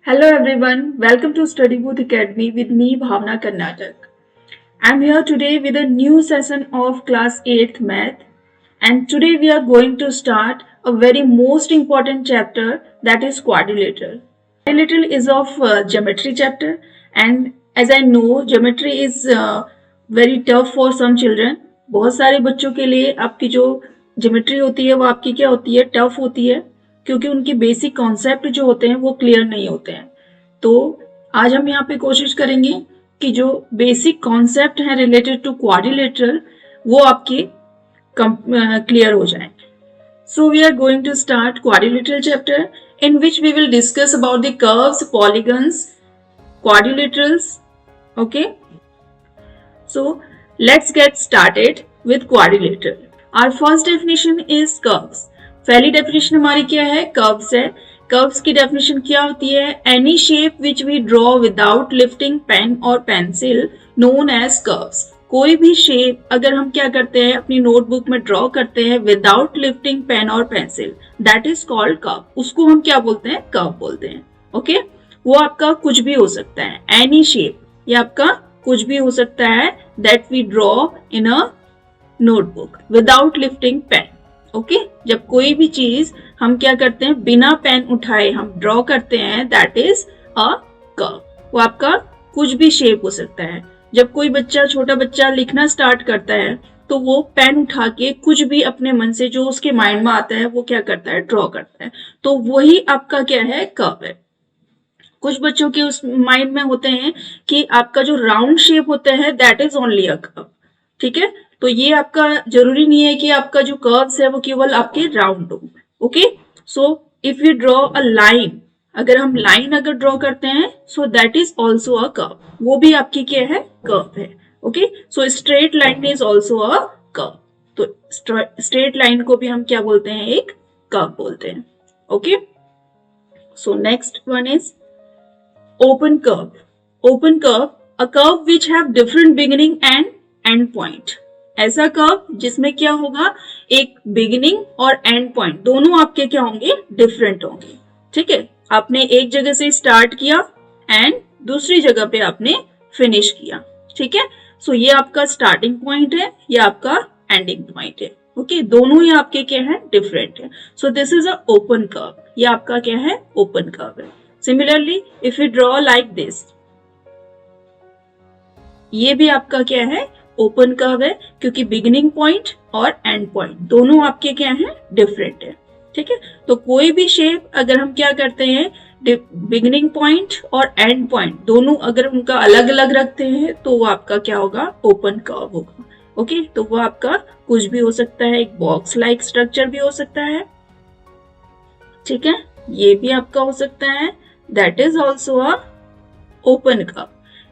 Hello everyone, welcome to Study Booth Academy with me Bhavna Karnatak. I'm here today with a new session of class 8th math, and today we are going to start a very most important chapter, that is quadrilateral. Quadrilateral is of geometry chapter, and as I know geometry is very tough for some children. बहुत सारे बच्चों के लिए आपकी जो geometry होती है वो आपकी क्या होती है, टफ होती है, क्योंकि उनकी बेसिक कॉन्सेप्ट जो होते हैं वो क्लियर नहीं होते हैं। तो आज हम यहाँ पे कोशिश करेंगे कि जो बेसिक कॉन्सेप्ट है रिलेटेड टू क्वाड्रिलेटरल वो आपके क्लियर हो जाए। So we are going to start quadrilateral chapter in which we will discuss about the curves, polygons, quadrilaterals. Okay. So let's get started with quadrilateral. Our first definition is curves. पहली definition हमारी क्या है, curves है। Curves की definition क्या होती है, any shape which we draw without lifting pen और पेंसिल नोन एज कर्व्स। कोई भी शेप अगर हम क्या करते हैं अपनी नोटबुक में ड्रॉ करते हैं विदाउट लिफ्टिंग पेन और pencil, that is called curve. उसको हम क्या बोलते हैं, कर्व बोलते हैं। ओके, वो आपका कुछ भी हो सकता है, एनी शेप, ये आपका कुछ भी हो सकता है that we draw in a notebook without lifting pen. Okay, जब कोई भी चीज हम क्या करते हैं बिना पेन उठाए हम ड्रॉ करते हैं, दैट इज अ कर्व। वो आपका कुछ भी शेप हो सकता है। जब कोई बच्चा, छोटा बच्चा लिखना स्टार्ट करता है तो वो पेन उठा के कुछ भी अपने मन से जो उसके माइंड में आता है वो क्या करता है, ड्रॉ करता है। तो वही आपका क्या है, कर्व है। कुछ बच्चों के उस माइंड में होते हैं कि आपका जो राउंड शेप होता है that is only a curve. ठीक है, तो ये आपका जरूरी नहीं है कि आपका जो कर्व्स है वो केवल आपके राउंड हो। Okay, so if you draw a line, अगर हम लाइन अगर ड्रॉ करते हैं सो that is also a curve, वो भी आपकी क्या है, कर्व है। Okay, so straight line is also a curve. तो स्ट्रेट लाइन को भी हम क्या बोलते हैं, एक कर्व बोलते हैं। Okay, so next one is open curve. Open curve, a curve which have different beginning and end point. ऐसा कर्व जिसमें क्या होगा, एक बिगिनिंग और एंड पॉइंट दोनों आपके क्या होंगे, डिफरेंट होंगे। ठीक है, आपने एक जगह से स्टार्ट किया एंड दूसरी जगह पे आपने फिनिश किया। ठीक है, सो ये आपका स्टार्टिंग पॉइंट है, ये आपका एंडिंग पॉइंट है। ओके, दोनों ही आपके क्या है, डिफरेंट है। So this is a open curve, ये आपका क्या है, ओपन कर्व है। Similarly, if we draw like this, ये भी आपका क्या है, ओपन कर्व है, क्योंकि बिगिनिंग पॉइंट और एंड पॉइंट दोनों आपके क्या है, डिफरेंट है। ठीक है, तो कोई भी शेप अगर हम क्या करते हैं, बिगिनिंग पॉइंट और एंड पॉइंट दोनों अगर उनका अलग अलग रखते हैं तो वो आपका क्या होगा, ओपन कर्व होगा। ओके, तो वो आपका कुछ भी हो सकता है, एक बॉक्स लाइक स्ट्रक्चर भी हो सकता है। ठीक है, ये भी आपका हो सकता है, that is also a open curve.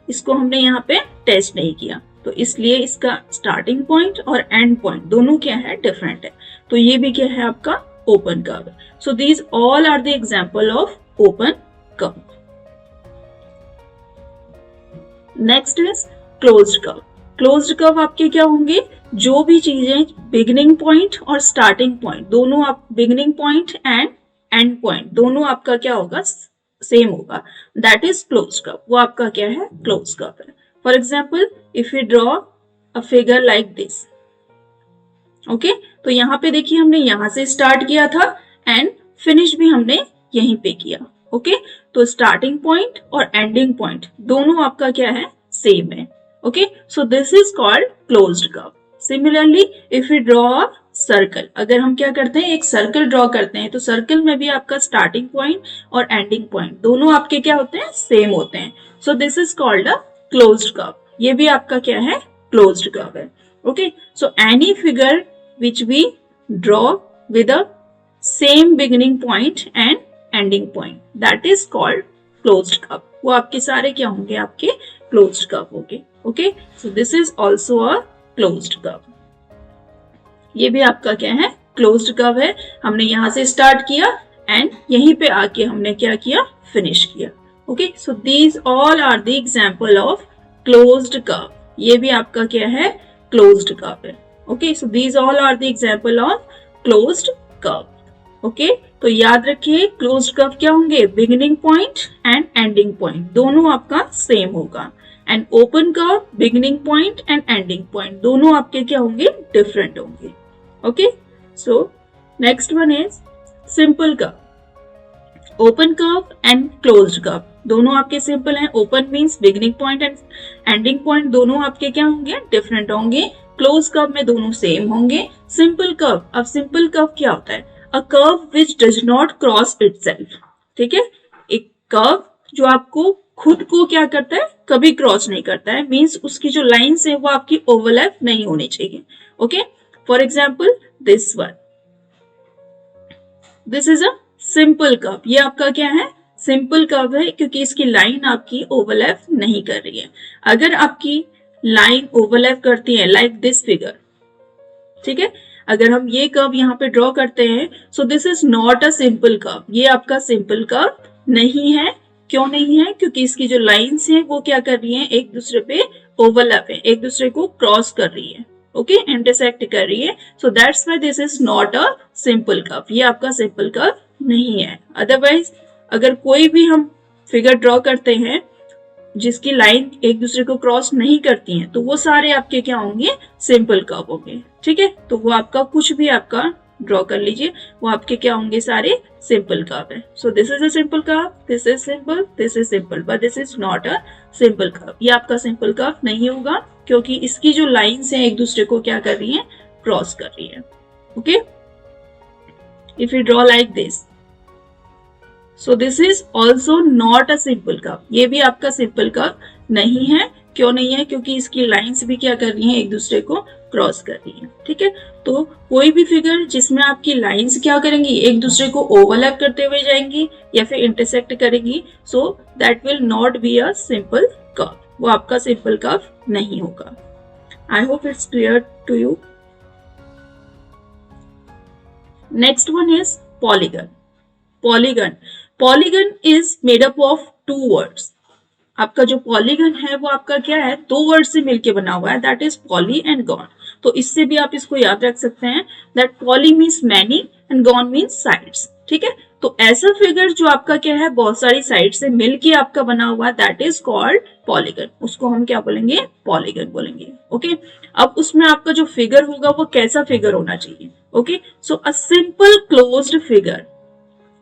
इसको हमने यहाँ पे टेस्ट नहीं किया तो इसलिए इसका स्टार्टिंग पॉइंट और एंड पॉइंट दोनों क्या है, डिफरेंट है। तो ये भी क्या है, आपका open curve. So these all are the example of open curve. Next is closed curve. Closed curve आपके क्या होंगे, जो भी चीजें बिगिनिंग पॉइंट और स्टार्टिंग पॉइंट दोनों, आप beginning point and end point दोनों आपका क्या होगा, सेम होगा, दैट इज क्लोज कर्व। वो आपका क्या है, क्लोज कर्व है। For example, if you draw a figure like this. Okay, तो यहाँ पे देखिए हमने यहाँ से स्टार्ट किया था एंड फिनिश भी हमने यहीं पे किया। ओके, तो स्टार्टिंग पॉइंट और एंडिंग पॉइंट दोनों आपका क्या है, सेम है। Okay, so this is called closed curve. Similarly if you draw a circle, अगर हम क्या करते हैं, एक सर्कल ड्रॉ करते हैं तो सर्कल में भी आपका स्टार्टिंग पॉइंट और एंडिंग पॉइंट दोनों आपके क्या होते हैं, सेम होते हैं। So this is called a closed curve. ये भी आपका क्या है, क्लोज्ड कर्व है। Okay, so any figure which we draw with a same beginning point and ending point, that is called closed curve. वो आपके सारे क्या होंगे, आपके क्लोज्ड कर्व होंगे। Okay, so this is also a closed curve. ये भी आपका क्या है, क्लोज्ड कर्व है। हमने यहां से स्टार्ट किया एंड यहीं पे आके हमने क्या किया, फिनिश किया। Okay, so these all are the example of closed curve. ये भी आपका क्या है, क्लोज्ड कर्व है। Okay, so these all are the example of closed curve. Okay तो याद रखिए क्लोज्ड कर्व क्या होंगे, beginning point and ending point दोनों आपका सेम होगा, and open curve beginning point and ending point दोनों आपके क्या होंगे, डिफरेंट होंगे। Okay so next one is simple curve. Open curve and closed curve दोनों आपके सिंपल हैं। Open means beginning point and ending point दोनों आपके क्या होंगे, डिफरेंट होंगे। क्लोज कर्व में दोनों सेम होंगे। सिंपल कर्व, अब सिंपल कर्व क्या होता है, a curve which does not cross itself. ठीक है, एक कर्व जो आपको खुद को क्या करता है, कभी क्रॉस नहीं करता है, मींस उसकी जो लाइंस है वो आपकी ओवरलैप नहीं होनी चाहिए। Okay for example this one, this is a simple curve, ये आपका क्या है, सिंपल कर्व है क्योंकि इसकी लाइन आपकी ओवरलैप नहीं कर रही है। अगर आपकी लाइन ओवरलैप करती है लाइक दिस फिगर, ठीक है, अगर हम ये कर्व यहाँ पे ड्रॉ करते हैं, so this is not a simple curve, ये आपका सिंपल कर्व नहीं है। क्यों नहीं है, क्योंकि इसकी जो लाइंस हैं वो क्या कर रही हैं, एक दूसरे पे ओवरलैप है, एक दूसरे को क्रॉस कर रही है, ओके इंटरसेक्ट कर रही है। So that's why this is not a simple curve, ये आपका सिंपल कर्व नहीं है। अदरवाइज अगर कोई भी हम फिगर ड्रॉ करते हैं जिसकी लाइन एक दूसरे को क्रॉस नहीं करती हैं, तो वो सारे आपके क्या होंगे, सिंपल कर्व होंगे। ठीक है, तो वो आपका कुछ भी आपका ड्रॉ कर लीजिए, वो आपके क्या होंगे, सारे सिंपल कर्व है। So this is a simple curve, this is simple, this is simple, but this is not a simple curve, ये आपका सिंपल कर्व नहीं होगा क्योंकि इसकी जो लाइंस हैं एक दूसरे को क्या कर रही हैं, क्रॉस कर रही है। Okay if you draw like this, so this is also not a simple curve, ये भी आपका सिंपल कर्व नहीं है। क्यों नहीं है, क्योंकि इसकी लाइंस भी क्या कर रही हैं, एक दूसरे को क्रॉस कर रही है। ठीक है, तो कोई भी फिगर जिसमें आपकी लाइंस क्या करेंगी, एक दूसरे को ओवरलैप करते हुए जाएंगी या फिर इंटरसेक्ट करेंगी, so that will not be a simple curve, वो आपका सिंपल कर्व नहीं होगा। I hope it's clear to you. Next one is polygon. Polygon, polygon is made up of two words. आपका जो पॉलीगन है वो आपका क्या है, दो वर्ड से मिलके बना हुआ है, that is poly and gone. तो इससे भी आप इसको याद रख सकते हैं that poly means many and gone means sides. ठीक है, तो ऐसा फिगर जो आपका क्या है, बहुत सारी साइड से मिलके आपका बना हुआ है, दैट इज कॉल्ड पॉलीगन, उसको हम क्या बोलेंगे, पॉलीगन बोलेंगे। ओके अब उसमें आपका जो फिगर होगा वो कैसा फिगर होना चाहिए। Okay so a simple closed figure,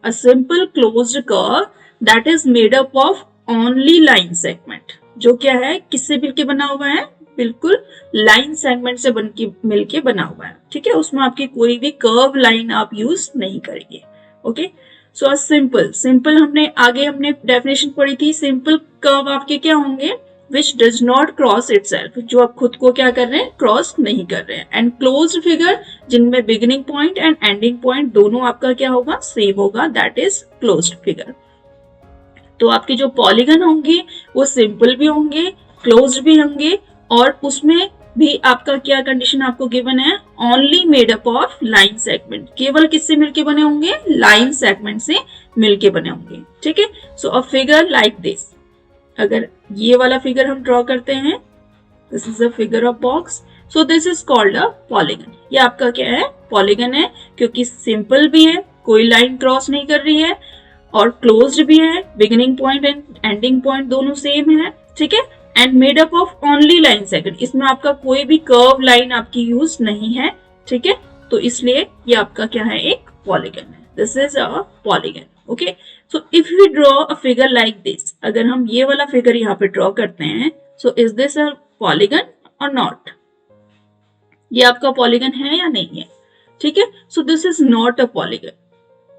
a simple closed curve that is made up of only line segment, जो क्या है, किससे मिलके बना हुआ है, बिल्कुल लाइन सेगमेंट से मिलके बना हुआ है। ठीक है, उसमें आपकी कोई भी कर्व लाइन आप यूज नहीं करेंगे। ओके सो सिंपल, सिंपल हमने डेफिनेशन पढ़ी थी, सिंपल कर्व आपके क्या होंगे, which does not cross itself, जो आप खुद को क्या कर रहे हैं, क्रॉस नहीं कर रहे हैं। एंड क्लोज्ड फिगर जिनमें beginning point and ending point दोनों आपका क्या होगा, सेम होगा, दैट इज क्लोज्ड फिगर। तो आपके जो पॉलीगन होंगे वो सिंपल भी होंगे, क्लोज्ड भी होंगे, और उसमें भी आपका क्या कंडीशन आपको गिवन है, only made up of line segment, केवल किससे मिलके बने होंगे, लाइन सेगमेंट से मिलके बने होंगे। ठीक है, so a figure like this, अगर ये वाला फिगर हम ड्रॉ करते हैं, this is a figure of box, so this is called a polygon. ये आपका क्या है, पॉलीगन है, क्योंकि सिंपल भी है, कोई लाइन क्रॉस नहीं कर रही है, और क्लोज्ड भी है, beginning point and ending point दोनों सेम है। ठीक है, and made up of only line segment, इसमें आपका कोई भी कर्व लाइन आपकी यूज नहीं है। ठीक है, तो इसलिए ये आपका क्या है, एक पॉलीगन है, this is a polygon. Okay so if we draw a figure like this, अगर हम ये वाला फिगर यहाँ पे ड्रॉ करते हैं, so is this a polygon और नॉट, ये आपका पॉलीगन है या नहीं है। ठीक है, so this is not a polygon,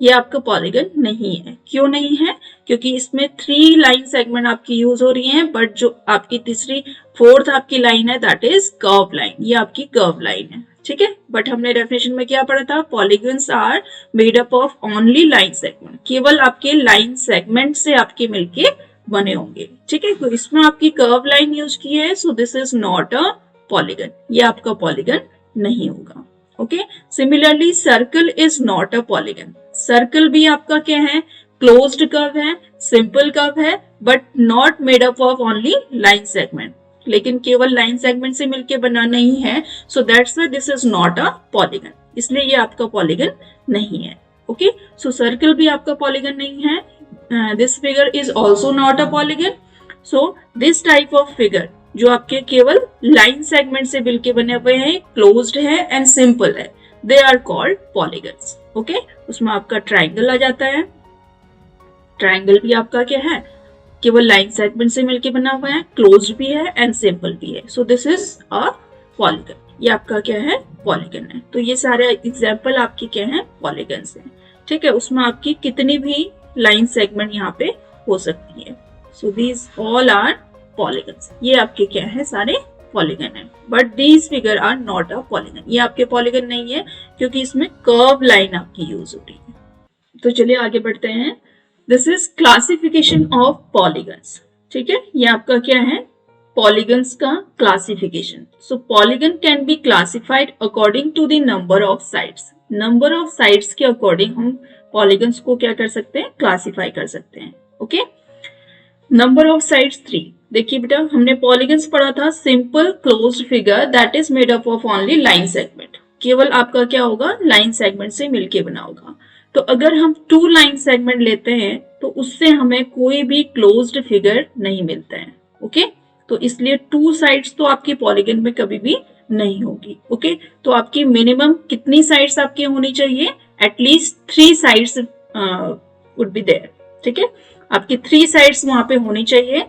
ये आपका पॉलीगन नहीं है। क्यों नहीं है, क्योंकि इसमें 3 लाइन सेगमेंट आपकी यूज हो रही हैं, बट जो आपकी तीसरी फोर्थ आपकी लाइन है, दैट इज कर्व लाइन, ये आपकी कर्व लाइन है। ठीक है, बट हमने डेफिनेशन में क्या पढ़ा था, polygons are made up of only line segment, केवल आपके लाइन सेगमेंट से आपके मिलके बने होंगे। ठीक है, तो इसमें आपकी कर्व लाइन यूज की है, so this is not a polygon, ये आपका पॉलीगन नहीं होगा। Okay similarly circle is not a polygon, circle भी आपका क्या है, क्लोज्ड कर्व है, सिंपल कर्व है, but not made up of only line segment, लेकिन केवल लाइन सेगमेंट से मिलके बना नहीं है, so that's why this is not a polygon, इसलिए ये आपका पॉलीगन नहीं है। ओके, सो सर्कल भी आपका पॉलीगन नहीं है. This figure is also not a polygon. So this type of figure जो आपके केवल लाइन सेगमेंट से मिलके बने हुए हैं, क्लोज्ड है एंड सिंपल है, they are called polygons. Okay, उसमें आपका ट्राइंगल आ जाता है. ट्राइंगल भी आपका क्या है, केवल लाइन सेगमेंट से मिलके बना हुआ है, क्लोज्ड भी है एंड सिंपल भी है. So this is a polygon. ये आपका क्या है, पॉलीगन है. तो ये सारे एग्जाम्पल आपके क्या है, पॉलीगन्स हैं. ठीक है, उसमें आपकी कितनी भी लाइन सेगमेंट यहाँ पे हो सकती है. So these all are polygons. ये आपके क्या है, सारे पॉलीगन है. But these figure are not a polygon. ये आपके पॉलीगन नहीं है क्योंकि इसमें कर्व लाइन आपकी यूज हो रही है. तो चलिए आगे बढ़ते हैं. This is classification of polygons. ठीक है, ये आपका क्या है, पॉलीगन्स का classification. So polygon can be classified according to the number of sides. Number of sides के अकॉर्डिंग हम पॉलीगन्स को क्या कर सकते हैं, क्लासिफाई कर सकते हैं. Okay, number of sides 3. देखिए बेटा, हमने पॉलीगन्स पढ़ा था, simple closed figure that is made up of only line segment. केवल आपका क्या होगा, लाइन सेगमेंट से मिलके बना होगा. तो अगर हम 2 लाइन सेगमेंट लेते हैं तो उससे हमें कोई भी क्लोज्ड फिगर नहीं मिलता है. ओके, तो इसलिए 2 साइड्स तो आपकी पॉलीगन में कभी भी नहीं होगी. ओके, तो आपकी मिनिमम कितनी साइड्स आपकी होनी चाहिए, at least 3 sides would be there. ठीक है, आपकी 3 साइड्स वहां पे होनी चाहिए,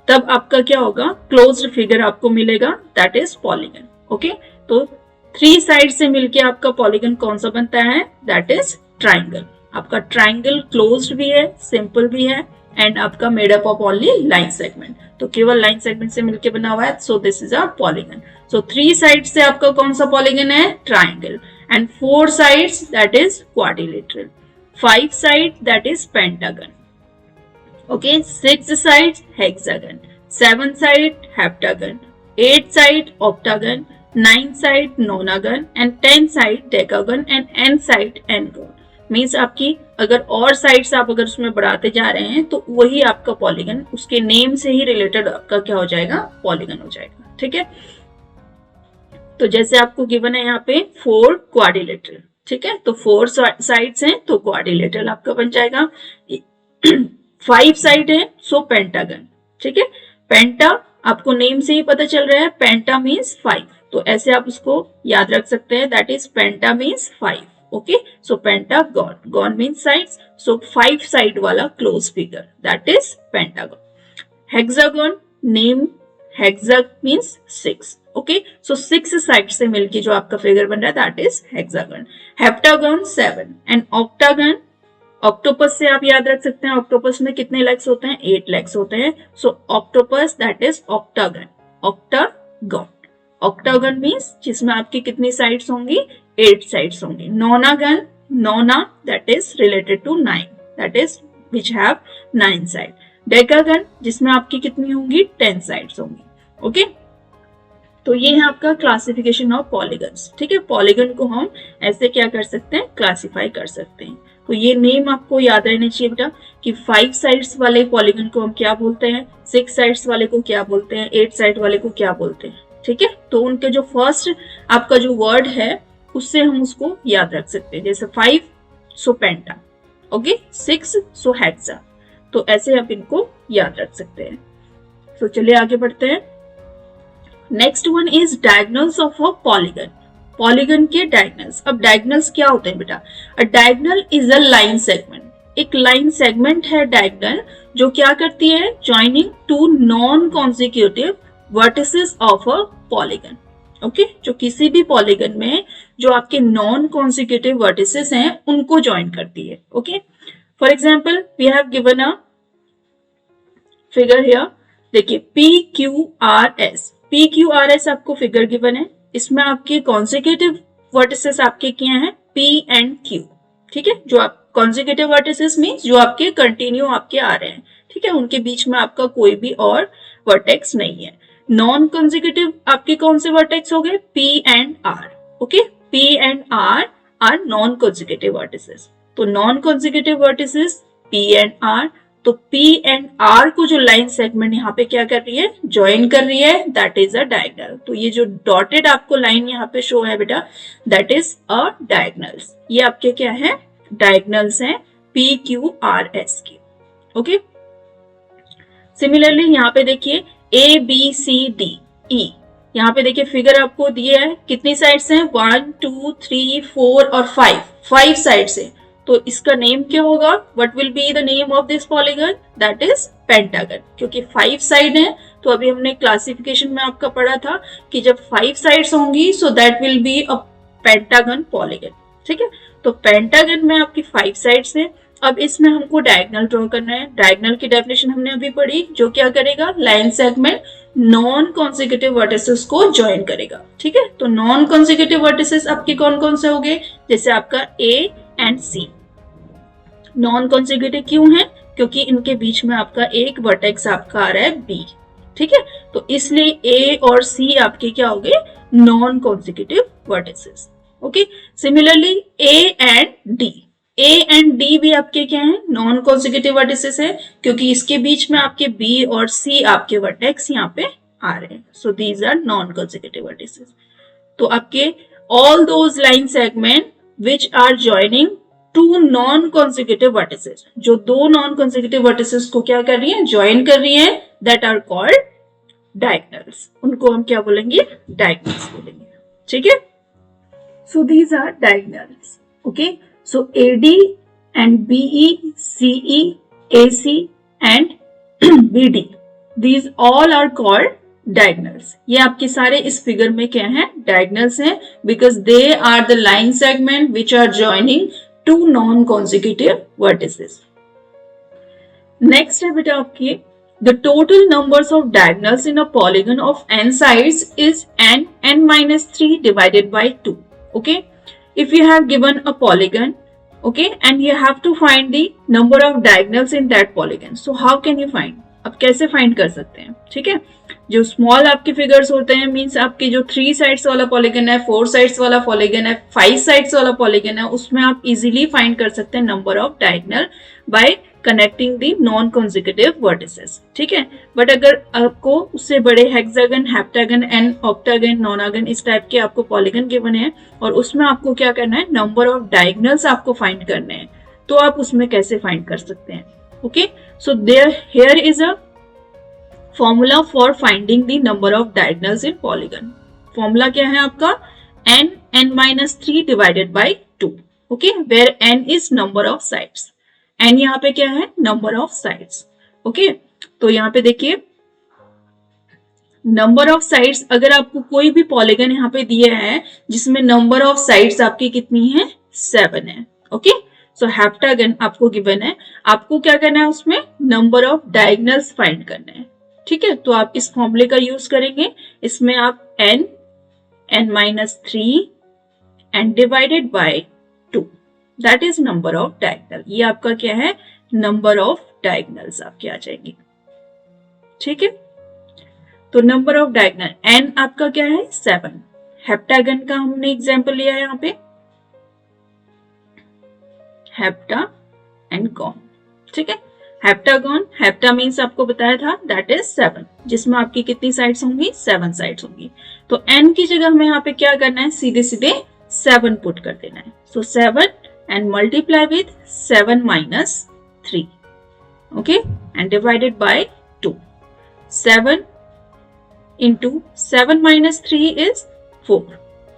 तब आपका क्या होगा, क्लोज्ड फिगर आपको मिलेगा, दैट इज पॉलीगन. ओके, तो 3 साइड से मिलके आपका पॉलीगन कौन सा बनता है, दैट इज ट्राइंगल. आपका ट्राइंगल क्लोज्ड भी है, सिंपल भी है एंड आपका made up of only line segment. तो केवल लाइन सेगमेंट से मिलके बना हुआ है, so this is a polygon. So 3 side से आपका कौन सा पॉलीगन है, triangle. And 4 sides that is quadrilateral. 5 side that is pentagon. Okay, 6 sides hexagon, 7 side heptagon, 8 side octagon, 9 side nonagon and 10 side decagon and n side n-gon. Means आपकी अगर और sides आप अगर उसमें बढ़ाते जा रहे हैं तो वही आपका पॉलीगन, उसके नेम से ही रिलेटेड आपका क्या हो जाएगा, पॉलीगन हो जाएगा. ठीक है, तो जैसे आपको गिवन है यहाँ पे 4 क्वाड्रिलेटरल. ठीक है, तो 4 साइड्स हैं तो क्वाड्रिलेटरल आपका बन जाएगा. 5 साइड है सो पेंटागन. ठीक है, पेंटा आपको नेम से ही पता चल रहा है, पेंटा मीन्स 5, तो ऐसे आप उसको याद रख सकते हैं, that is penta means 5. Okay, so pentagon, gon means sides, so 5 side वाला close figure that is pentagon. Hexagon, name hexa means 6. Okay, so 6 side से मिलके जो आपका फिगर बन रहा है that is hexagon. Heptagon 7 and octagon, octopus से आप याद रख सकते हैं, ऑक्टोपस में कितने लेग्स होते हैं, 8 लेग्स होते हैं. So octopus that is octagon. Octagon, octagon means जिसमें आपकी कितनी साइड्स होंगी, 8 साइड्स होंगी. Nonagon, nona that is related to 9, that is which have 9 side. Decagon जिसमें आपकी कितनी होंगी, 10 साइड्स होंगी. ओके, तो ये है आपका क्लासिफिकेशन ऑफ पॉलीगन्स. ठीक है, पॉलीगन को हम ऐसे क्या कर सकते हैं, क्लासिफाई कर सकते हैं. तो ये नेम आपको याद रहने चाहिए बेटा कि 5 साइड्स वाले पॉलीगन को हम क्या बोलते हैं, 6 साइड्स वाले को क्या बोलते हैं, 8 साइड वाले को क्या बोलते हैं. ठीक है, तो उनके जो फर्स्ट आपका जो वर्ड है उससे हम उसको याद रख सकते हैं. जैसे 5 सो पेंटा, ओके, 6 सो हेक्सा, तो ऐसे आप इनको याद रख सकते हैं. तो चलिए आगे बढ़ते हैं. Next one is diagonals of a polygon. Polygon के डायगोनल्स. अब डायगोनल्स क्या होते हैं बेटा, अ diagonal is a line segment. एक लाइन सेगमेंट है डायगोनल जो क्या करती है, joining two non consecutive vertices of a polygon. Okay, जो किसी भी पॉलीगन में जो आपके नॉन कॉन्सिक्यूटिव वर्टिसेस हैं उनको ज्वाइन करती है. Okay, for example we have given a figure here. देखिए PQRS, PQRS आपको फिगर गिवन है, इसमें आपके कॉन्सिक्यूटिव वर्टिसेस आपके क्या हैं, P एंड Q. ठीक है, जो आप कॉन्सिक्यूटिव वर्टिसेस मींस जो आपके कंटिन्यू आपके आ रहे हैं. ठीक है, उनके बीच में आपका कोई भी और वर्टेक्स नहीं है. नॉन कॉन्सिक्यूटिव आपके कौन से वर्टेक्स हो गए, P and R. Okay, P and R are non consecutive vertices. तो non consecutive vertices P and R, तो P एंड R को जो लाइन सेगमेंट यहाँ पे क्या कर रही है, ज्वाइन कर रही है, दैट इज अ डायगोनल. तो ये जो डॉटेड आपको लाइन यहाँ पे शो है बेटा, दैट इज अ डायगोनल्स. ये आपके क्या है, डायगनल्स हैं PQRS के। ओके, सिमिलरली यहाँ पे देखिए ABCDE, यहाँ पे देखिए फिगर आपको दिया है, कितनी साइड्स हैं 1 2 3 4 और 5 साइड्स हैं। तो इसका नेम क्या होगा, what will be the name of this polygon, that is pentagon, क्योंकि 5 साइड है। तो अभी हमने क्लासिफिकेशन में आपका पढ़ा था कि जब 5 साइड्स होंगी सो that will be a pentagon polygon. ठीक है, तो पेंटागन में आपकी 5 साइड्स है। अब इसमें हमको डायगोनल ड्रॉ करना है। डायगोनल की डेफिनेशन हमने अभी पढ़ी, जो क्या करेगा, line segment non consecutive vertices को ज्वाइन करेगा। ठीक है, तो नॉन कॉन्सेक्यूटिव वर्टिसेस आपके कौन कौन से हो गए, जैसे आपका A and C। Non consecutive क्यों है, क्योंकि इनके बीच में आपका एक वर्टेक्स आपका आ रहा है B। ठीक है, तो इसलिए A और C आपके क्या हो गए, non consecutive vertices. Okay, similarly A and D भी आपके क्या है, नॉन कॉन्सेक्यूटिव वर्टिसेस है, क्योंकि इसके बीच में आपके B और C आपके वर्टेक्स यहाँ पे आ रहे हैं। So these are non consecutive vertices. तो आपके all those line segment which are joining two non consecutive vertices, जो दो नॉन कॉन्सेक्यूटिव वर्टिसेस को क्या कर रही है, ज्वाइन कर रही है, दैट आर कॉल्ड डायगोनल्स। उनको हम क्या बोलेंगे, डायगोनल्स बोलेंगे। ठीक है, so these are diagonals. Okay, so AD and BE, CE, AC and BD, these all are called diagonals। ये आपके सारे इस फिगर में क्या हैं, diagonals हैं, because they are the line segment which are joining two non-consecutive vertices। Next है बेटा आपकी, the total numbers of diagonals in a polygon of n sides is n minus 3 divided by 2। Okay, if you have given a polygon, okay, and you have to find the number of diagonals in that polygon, so how can you find, अब कैसे find कर सकते हैं। ठीक है, जो small आपके figures होते हैं, मींस आपके जो 3 साइड्स वाला पॉलीगन है, 4 साइड्स वाला पॉलीगन है, 5 साइड्स वाला पॉलीगन है, उसमें आप इजीली फाइंड कर सकते हैं number of diagonal bye connecting the non consecutive vertices. ठीक है, बट अगर आपको उससे बड़े हेक्सागन, हेप्टागन एंड ऑक्टागन, नोनागन, इस टाइप के आपको पॉलीगन गिवन है और उसमें आपको क्या करना है, नंबर ऑफ डायगोनल्स आपको फाइंड करने हैं, तो आप उसमें कैसे फाइंड कर सकते हैं। Okay, so there here is a formula for finding the number of diagonals in polygon. Formula क्या है आपका, n-3 divided by 2। Okay, where n is number of sides, n यहाँ पे क्या है, नंबर ऑफ साइड्स। ओके, तो यहाँ पे देखिए नंबर ऑफ साइड्स, अगर आपको कोई भी पॉलीगन यहाँ पे दिया है जिसमें नंबर ऑफ साइड्स आपकी कितनी है, 7 है। ओके, सो हेप्टागन आपको गिवन है, आपको क्या करना है, उसमें नंबर ऑफ डायगोनल्स फाइंड करना है। ठीक है, तो आप इस फॉर्मूले का यूज करेंगे, इसमें आप n-3 and divided by 2, that is number of diagonal. ये आपका क्या है, नंबर ऑफ डायगोनल्स आपके आ जाएंगे। ठीक है, तो नंबर ऑफ डायगोनल n आपका क्या है, 7। हेप्टागन का हमने एग्जांपल लिया है यहाँ पे, हेप्टा एंड गॉन। ठीक है, हेप्टागॉन, हेप्टा मीन्स आपको बताया था दैट इज 7, जिसमें आपकी कितनी साइड्स होंगी, 7 साइड्स होंगी। तो n की जगह हमें यहाँ पे क्या करना है, सीधे सीधे 7 पुट कर देना है। सो 7 and multiply with 7 minus 3, okay, and divided by 2। 7 into 7 minus 3 is 4,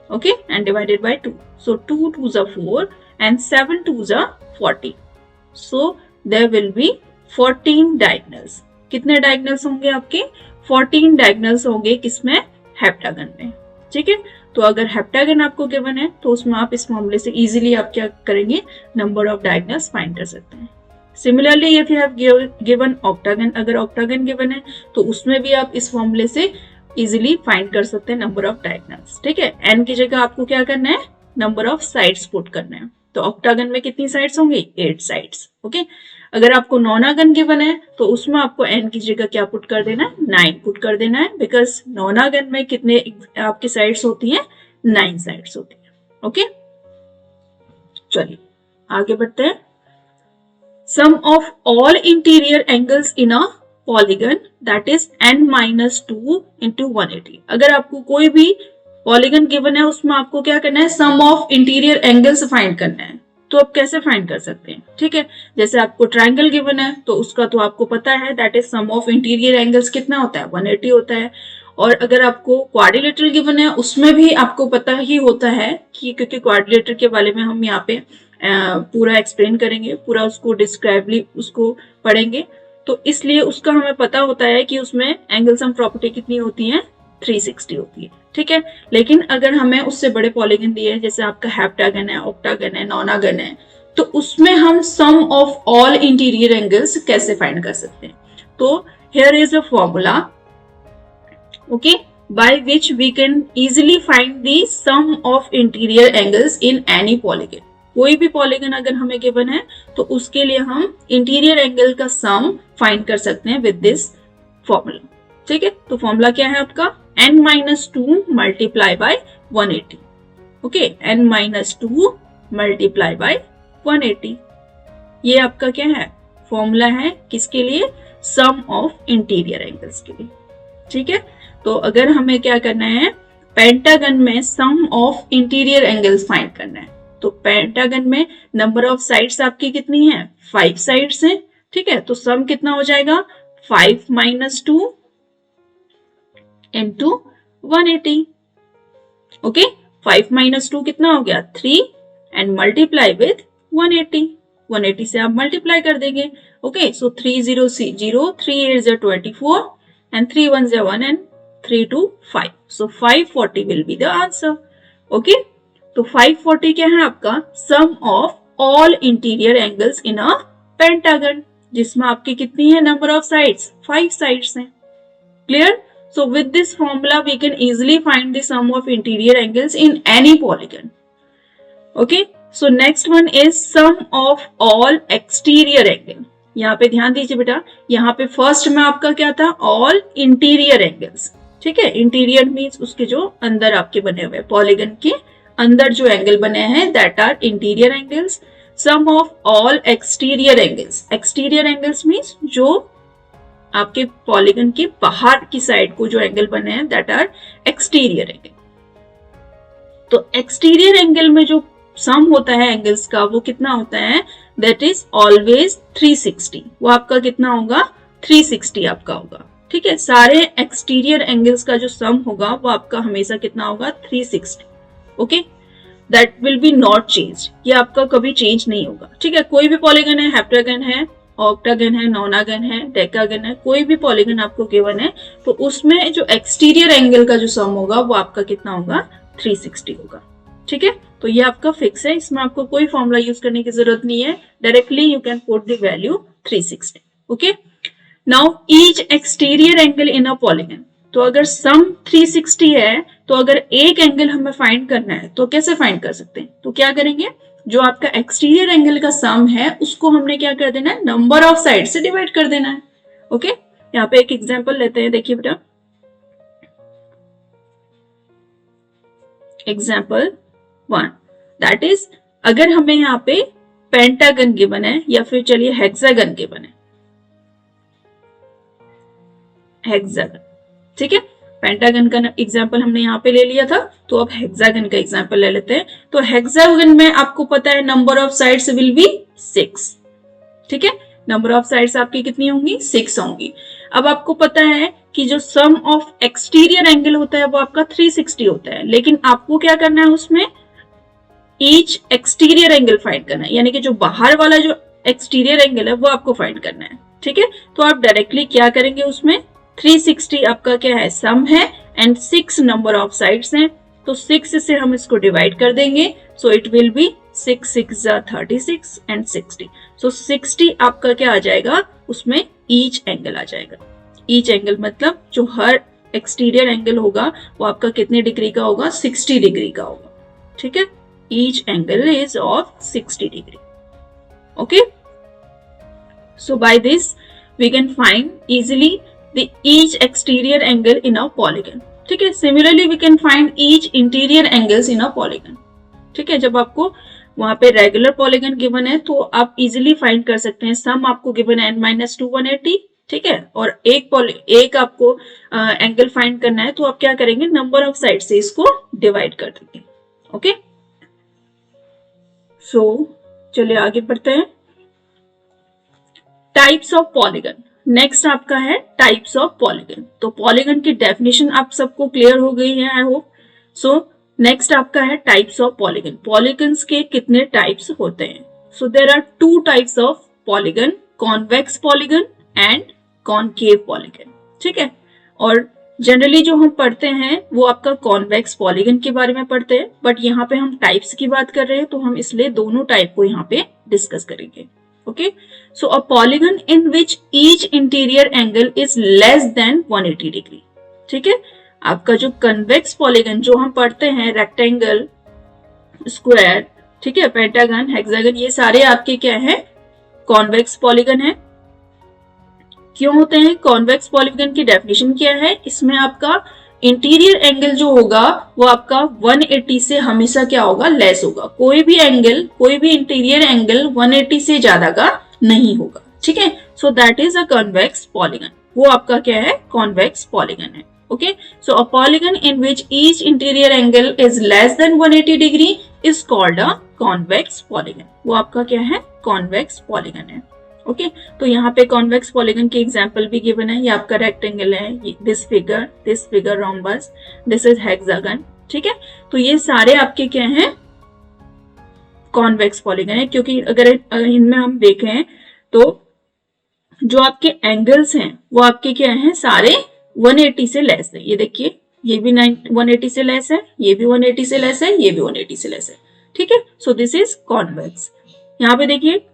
okay, and divided by 2. So 2 2s are 4 and 7 2s are 40. So there will be 14 diagonals. कितने diagonals होंगे आपके, 14 diagonals होंगे किसमें, हेप्टागन में। ठीक है, तो अगर हेप्टागन आपको गिवन है तो उसमें आप इस मामले से इजीली आप क्या करेंगे, नंबर ऑफ डायगोनल्स फाइंड कर सकते हैं। Similarly if you have given octagon, अगर ऑक्टागन गिवन है तो उसमें भी आप इस फॉर्मूले से इजीली फाइंड कर सकते हैं नंबर ऑफ डायगोनल्स। ठीक है, n की जगह आपको क्या करना है, नंबर ऑफ साइड्स पुट करना है। तो ऑक्टागन में कितनी साइड्स होंगी, 8 साइड्स। ओके, अगर आपको नोनागन गिवन है तो उसमें आपको n की जगह क्या पुट कर देना है, 9 पुट कर देना है, बिकॉज नोनागन में कितने आपकी साइड्स होती हैं, 9 साइड्स होती है। ओके, चलिए आगे बढ़ते हैं। Sum of all interior angles in a polygon, that is n-2 into 180। अगर आपको कोई भी पॉलीगन गिवन है उसमें आपको क्या करना है, sum of interior angles find करना है। तो आप कैसे फाइंड कर सकते हैं? ठीक है, जैसे आपको ट्राइंगल गिवन है तो उसका तो आपको पता है, that is sum of interior angles कितना होता है, 180 होता है। और अगर आपको क्वाड्रिलेटरल गिवन है उसमें भी आपको पता ही होता है कि, क्योंकि क्वाड्रिलेटर के बारे में हम यहाँ पे पूरा एक्सप्लेन करेंगे, पूरा उसको डिस्क्राइबली उसको पढ़ेंगे, तो इसलिए उसका हमें पता होता है कि उसमें एंगल सम प्रॉपर्टी कितनी होती है, 360 होती है। ठीक है, लेकिन अगर हमें उससे बड़े पॉलीगन दिए हैं, जैसे आपका हेप्टागन है, ऑक्टागन है, नॉनागन है, तो उसमें हम सम ऑफ ऑल इंटीरियर एंगल्स कैसे फाइंड कर सकते हैं? तो here is a formula, okay, by which we can easily find the sum of interior angles in any polygon. कोई भी पॉलीगन अगर हमें गिवन है तो उसके लिए हम इंटीरियर एंगल का सम फाइंड कर सकते हैं विद दिस फॉर्मूला। ठीक है, तो फॉर्मूला क्या है आपका, n-2 multiply by 180। Okay, n-2 multiply by 180, ये आपका क्या है, फॉर्मूला है किसके लिए, सम ऑफ इंटीरियर एंगल्स के लिए। ठीक है, तो अगर हमें क्या करना है, पेंटागन में सम ऑफ इंटीरियर एंगल्स फाइंड करना है, तो पेंटागन में नंबर ऑफ साइड्स आपकी कितनी है, 5 साइड्स हैं। ठीक है, तो सम कितना हो जाएगा, 5 - 2 into 180। ओके, 5 - 2 कितना हो गया, 3 एंड मल्टीप्लाई विथ 180, 180 से आप मल्टीप्लाई कर देंगे। Okay, so 3 0 0, 3 8 24 and 3 1 1 and 3 2 5, so 540 will be the answer. Okay, तो 540 क्या है आपका, sum of all interior angles in a pentagon, जिसमें आपकी कितनी है नंबर ऑफ साइड्स, 5 साइड्स हैं। Clear? So with this formula we can easily find the sum of interior angles in any polygon. Okay, so next one is sum of all exterior angle. यहाँ पे ध्यान दीजिए बेटा, यहाँ पे first में आपका क्या था, ऑल इंटीरियर एंगल्स। ठीक है, इंटीरियर मीन्स उसके जो अंदर आपके बने हुए पॉलीगन के अंदर जो एंगल बने हैं, that are interior angles. Sum of all exterior angles, exterior angles means जो आपके पॉलीगन के बाहर की साइड को जो एंगल बने हैं, दैट आर एक्सटीरियर एंगल। तो एक्सटीरियर एंगल में जो सम होता है एंगल्स का, वो कितना होता है, दैट इज ऑलवेज 360। वो आपका कितना होगा, 360 आपका होगा। ठीक है, सारे एक्सटीरियर एंगल्स का जो सम होगा वो आपका हमेशा कितना होगा, 360। Okay, that will B not change, ये आपका कभी चेंज नहीं होगा। ठीक है, कोई भी पॉलीगन है, हेप्टागन है, ऑक्टागन है, नॉनागन है, डेकागन है, कोई भी पॉलीगन आपको गिवन है, तो उसमें जो एक्सटीरियर एंगल का जो सम होगा वो आपका कितना होगा, 360 होगा। ठीक है, तो ये आपका फिक्स है, इसमें आपको कोई फॉर्मूला यूज करने की जरूरत नहीं है, directly you can put the value 360। Okay, now each exterior angle in a polygon, तो अगर सम 360 है, तो अगर एक एंगल हमें फाइंड करना है तो कैसे फाइंड कर सकते हैं, तो क्या करेंगे, जो आपका एक्सटीरियर एंगल का सम है उसको हमने क्या कर देना है, नंबर ऑफ साइड से डिवाइड कर देना है। ओके, यहाँ पे एक एग्जांपल लेते हैं, देखिए बेटा, एग्जांपल 1, दैट इज अगर हमें यहाँ पे पेंटागन गिवन है, या फिर चलिए हेक्सागन गिवन है, हेक्सागन। ठीक है, पेंटागन का एग्जाम्पल हमने यहाँ पे ले लिया था, तो अब हेक्सागन का एग्जाम्पल ले लेते हैं। तो हेक्सागन में आपको पता है number of sides will be 6। ठीक है, नंबर ऑफ साइड्स आपकी कितनी होंगी, 6 होंगी। अब आपको पता है कि जो सम ऑफ एक्सटीरियर एंगल होता है वो आपका 360 होता है, लेकिन आपको क्या करना है, उसमें ईच एक्सटीरियर एंगल फाइंड करना है, यानी कि जो बाहर वाला जो एक्सटीरियर एंगल है वो आपको फाइंड करना है। ठीक है, तो आप डायरेक्टली क्या करेंगे, उसमें 360 आपका क्या है, सम है, एंड 6 नंबर ऑफ साइड्स हैं, तो 6 से हम इसको डिवाइड कर देंगे, सो इट विल बी 6 6 36 एंड 60। सो 60 आपका क्या आ जाएगा, उसमें ईच एंगल आ जाएगा। ईच एंगल मतलब जो हर एक्सटीरियर एंगल होगा वो आपका कितने डिग्री का होगा, 60 डिग्री का होगा। ठीक है, each angle is of 60 degree. Okay, so by this we can find easily the each exterior angle in a polygon. ठीक है, similarly we can find each interior angles in a polygon. ठीक है, जब आपको वहां पे रेगुलर पॉलीगन गिवन है तो आप इजिली फाइंड कर सकते हैं, सम आपको गिवन है n-2 180। ठीक है, और एक आपको एंगल फाइंड करना है, तो आप क्या करेंगे, नंबर ऑफ साइड से इसको डिवाइड कर देंगे। ओके, सो चलिए आगे बढ़ते हैं। टाइप्स ऑफ पॉलीगन, नेक्स्ट आपका है टाइप्स ऑफ पॉलीगन। तो पॉलीगन की डेफिनेशन आप सबको क्लियर हो गई है आई होप। सो नेक्स्ट आपका है टाइप्स ऑफ पॉलीगन। पॉलीगन्स के कितने टाइप्स होते हैं? So there are two types of polygon, convex polygon and concave polygon. ठीक है, और जनरली जो हम पढ़ते हैं वो आपका कॉन्वेक्स पॉलीगन के बारे में पढ़ते हैं, बट यहाँ पे हम टाइप्स की बात कर रहे हैं तो हम इसलिए दोनों टाइप को यहाँ पे डिस्कस करेंगे। Okay, so a polygon in which each interior angle is less than 180 degree. ठीक है, आपका जो कन्वेक्स पॉलीगन जो हम पढ़ते हैं, रेक्टेंगल, स्क्वायर, ठीक है, पेंटागन, हेक्सागन, ये सारे आपके क्या है? कॉन्वेक्स पॉलीगन है। क्यों होते हैं कॉन्वेक्स पॉलीगन? की डेफिनेशन क्या है? इसमें आपका इंटीरियर एंगल जो होगा वो आपका 180 से हमेशा क्या होगा? लेस होगा। कोई भी एंगल, कोई भी इंटीरियर एंगल 180 से ज्यादा का नहीं होगा। ठीक है, so that is a convex polygon. वो आपका क्या है? कॉन्वेक्स पॉलीगन है। Okay, so a polygon in which each interior angle is less than 180 degree is called a convex polygon. वो आपका क्या है? कॉन्वेक्स पॉलीगन है। ओके, तो यहाँ पे कॉन्वेक्स पॉलीगन के एग्जांपल भी गिवन है। ये आपका रेक्टेंगल है, this figure rhombus, this is hexagon. ठीक है, तो ये सारे आपके क्या हैं? कॉन्वेक्स पॉलीगन है, क्योंकि अगर इनमें हम देखें तो जो आपके एंगल्स हैं वो आपके क्या हैं? सारे 180 से लेस है। ये देखिए, ये भी 180 से लेस है, ये भी 180 से लेस है, ये भी 180 से लेस है। ठीक है, सो दिस इज कॉन्वेक्स। यहाँ पे देखिए,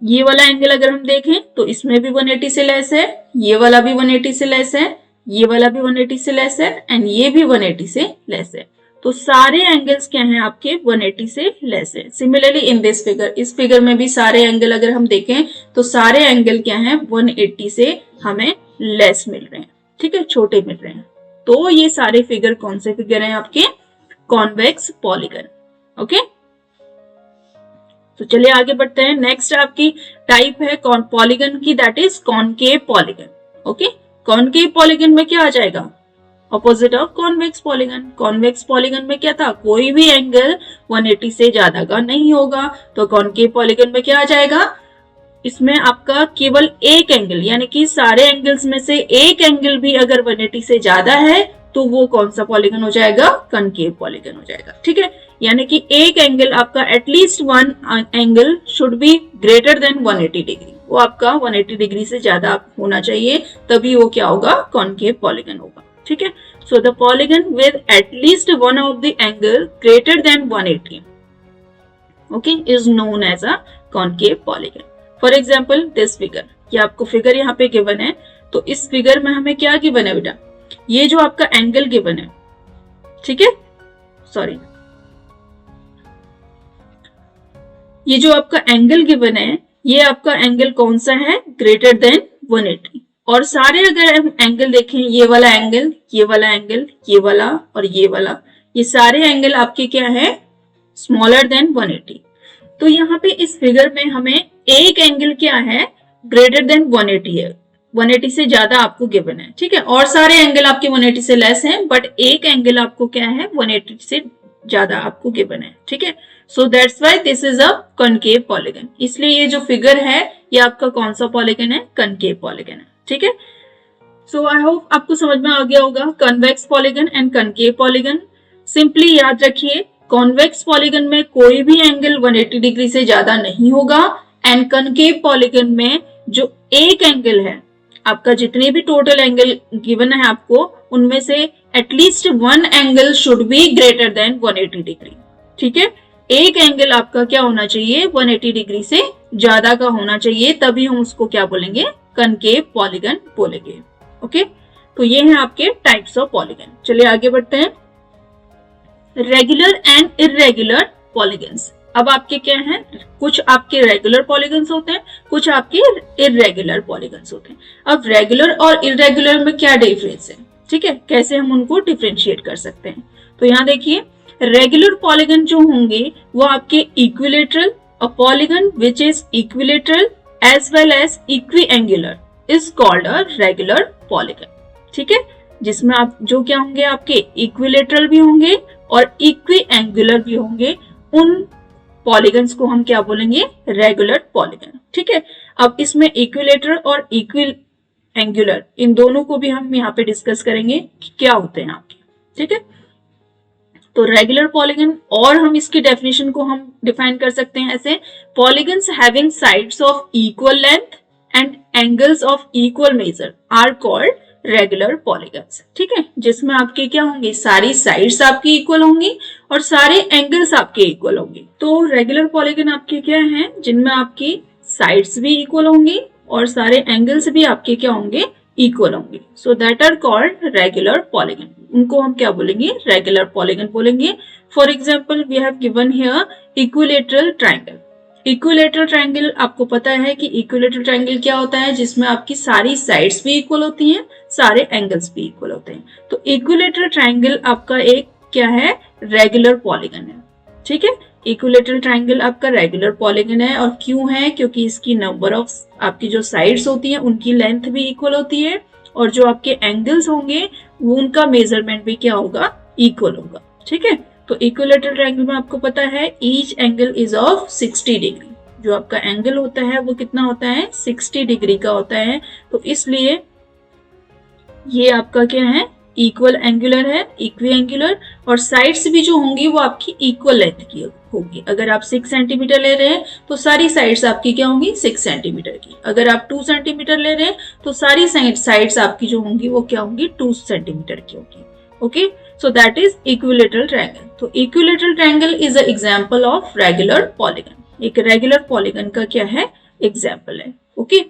ये वाला एंगल अगर हम देखें तो इसमें भी 180 से लेस है, ये वाला भी 180 से लेस है, ये वाला भी 180 से लेस है, एंड ये भी 180 से लेस है। तो सारे एंगल्स क्या हैं आपके? 180 से लेस है। सिमिलरली इन दिस फिगर, इस फिगर में भी सारे एंगल अगर हम देखें तो सारे एंगल क्या हैं? 180 से हमें लेस मिल रहे हैं। ठीक है, छोटे मिल रहे हैं। तो ये सारे फिगर कौन से फिगर हैं? आपके कॉन्वेक्स पॉलीगन। ओके, तो चलिए आगे बढ़ते हैं। नेक्स्ट आपकी टाइप है पॉलीगन की, that is concave polygon. Okay, concave polygon में क्या आ जाएगा? Opposite of convex polygon. Convex polygon में क्या था? कोई भी एंगल 180 से ज्यादा का नहीं होगा। तो कॉनकेव पॉलीगन में क्या आ जाएगा? इसमें आपका केवल एक एंगल, यानी कि सारे एंगल्स में से एक एंगल भी अगर 180 से ज्यादा है तो वो कौन सा पॉलीगन हो जाएगा? कॉनकेव पॉलीगन हो जाएगा। ठीक है, यानी कि एक एंगल आपका at least one angle should be greater than 180 degree. वो आपका 180 डिग्री से ज्यादा होना चाहिए, तभी वो क्या होगा? कॉनकेव पॉलीगन होगा। ठीक है, so the polygon with at least one of the angle greater than 180 okay is known as a concave polygon. For example this figure, ये आपको फिगर यहाँ पे गिवन है। तो इस फिगर में हमें क्या गिवन है बेटा? ये जो आपका एंगल गिवन है, ठीक है, सॉरी, ये जो आपका एंगल गिवन है, ये आपका एंगल कौन सा है? Greater than 180। और सारे अगर हम एंगल देखें, ये वाला एंगल, ये वाला एंगल, ये वाला और ये वाला, ये सारे एंगल आपके क्या है? Smaller than 180। तो यहाँ पे इस फिगर में हमें एक एंगल क्या है? ग्रेटर देन 180 है, 180 से ज्यादा आपको गिवन है। ठीक है, और सारे एंगल आपके 180 से लेस हैं, बट एक एंगल आपको क्या है? 180 से ज्यादा आपको गिवन है। ठीक है, so that's why this is a concave polygon. इसलिए ये जो फिगर है ये आपका कौन सा पॉलीगन है? कॉनकेव पॉलीगन है। ठीक है, सो आई होप आपको समझ में आ गया होगा convex polygon and concave polygon. Simply याद रखिए, कॉन्वेक्स पॉलीगन में कोई भी एंगल 180 डिग्री से ज्यादा नहीं होगा, एंड कॉनकेव पॉलीगन में जो एक एंगल है आपका, जितने भी टोटल एंगल गिवन है आपको, उनमें से at least one angle should be greater than 180 degree. ठीक है, एक एंगल आपका क्या होना चाहिए? 180 डिग्री से ज्यादा का होना चाहिए, तभी हम उसको क्या बोलेंगे? कॉनकेव पॉलीगन बोलेंगे। ओके, तो ये हैं आपके टाइप्स ऑफ पॉलीगन। चलिए आगे बढ़ते हैं। Regular and irregular polygons. अब आपके क्या हैं? कुछ आपके रेगुलर पॉलीगन्स होते हैं, कुछ आपके इर्रेगुलर पॉलीगन्स होते हैं। अब रेगुलर और इर्रेगुलर में क्या डिफरेंस है? ठीक है, कैसे हम उनको डिफरेंशिएट कर सकते हैं? तो यहाँ देखिए, रेगुलर पॉलीगन जो होंगे वो आपके equilateral, a polygon which is equilateral as well as equiangular is called a regular polygon. ठीक है, जिसमें आप जो क्या होंगे? आपके इक्विलेटरल भी होंगे और इक्विएंगुलर भी होंगे। उन पॉलीगन्स को हम क्या बोलेंगे, रेगुलर पॉलीगन। ठीक है, अब इसमें इक्विलेटरल और इक्वि एंगुलर इन दोनों को भी हम यहाँ पे डिस्कस करेंगे कि क्या होते हैं आपके। ठीक है, तो रेगुलर पॉलीगन, और हम इसकी डेफिनेशन को हम डिफाइन कर सकते हैं ऐसे, polygons having sides of equal length and angles of equal measure are called regular polygons. ठीक है, जिसमें आपके क्या होंगे, सारी साइड्स आपकी इक्वल होंगी और सारे एंगल्स आपके इक्वल होंगे। तो रेगुलर पॉलीगन आपके क्या हैं, जिनमें आपकी साइड्स भी इक्वल होंगी और सारे एंगल्स भी आपके क्या होंगे, इक्वल होंगे। So that are called regular polygon. उनको हम क्या बोलेंगे, रेगुलर पॉलीगन बोलेंगे। For example we have given here equilateral triangle. Equilateral triangle आपको पता है कि इक्विलेटरल ट्राइंगल क्या होता है, जिसमें आपकी सारी साइड्स भी इक्वल होती हैं, सारे एंगल्स भी इक्वल होते हैं। तो इक्विलेटरल ट्राइंगल आपका एक क्या है, रेगुलर पॉलीगन है। ठीक है, इक्विलेटरल ट्राइंगल आपका रेगुलर पॉलीगन है। और क्यों है, क्योंकि इसकी नंबर ऑफ आपकी जो साइड्स होती हैं उनकी लेंथ भी इक्वल होती है और जो आपके एंगल्स होंगे वो उनका मेजरमेंट भी क्या होगा, इक्वल होगा। ठीक है, तो इक्विलेटरल ट्रायंगल में आपको पता है each angle is of 60 degree. जो आपका एंगल होता है वो कितना होता है, 60 डिग्री का होता है। तो इसलिए ये आपका क्या है, इक्वल एंगुलर है, इक्वी एंगुलर। और साइड्स भी जो होंगी वो आपकी इक्वल लेंथ की होगी। अगर आप 6 सेंटीमीटर ले रहे हैं तो सारी साइड्स आपकी क्या होंगी, 6 सेंटीमीटर की। अगर आप 2 सेंटीमीटर ले रहे हैं तो सारी साइड्स आपकी जो होंगी वो क्या होंगी, 2 सेंटीमीटर की होगी। Okay, so that is equilateral triangle. तो equilateral triangle is a example of regular polygon. एक रेगुलर पॉलीगन का क्या है, एग्जांपल है। ओके,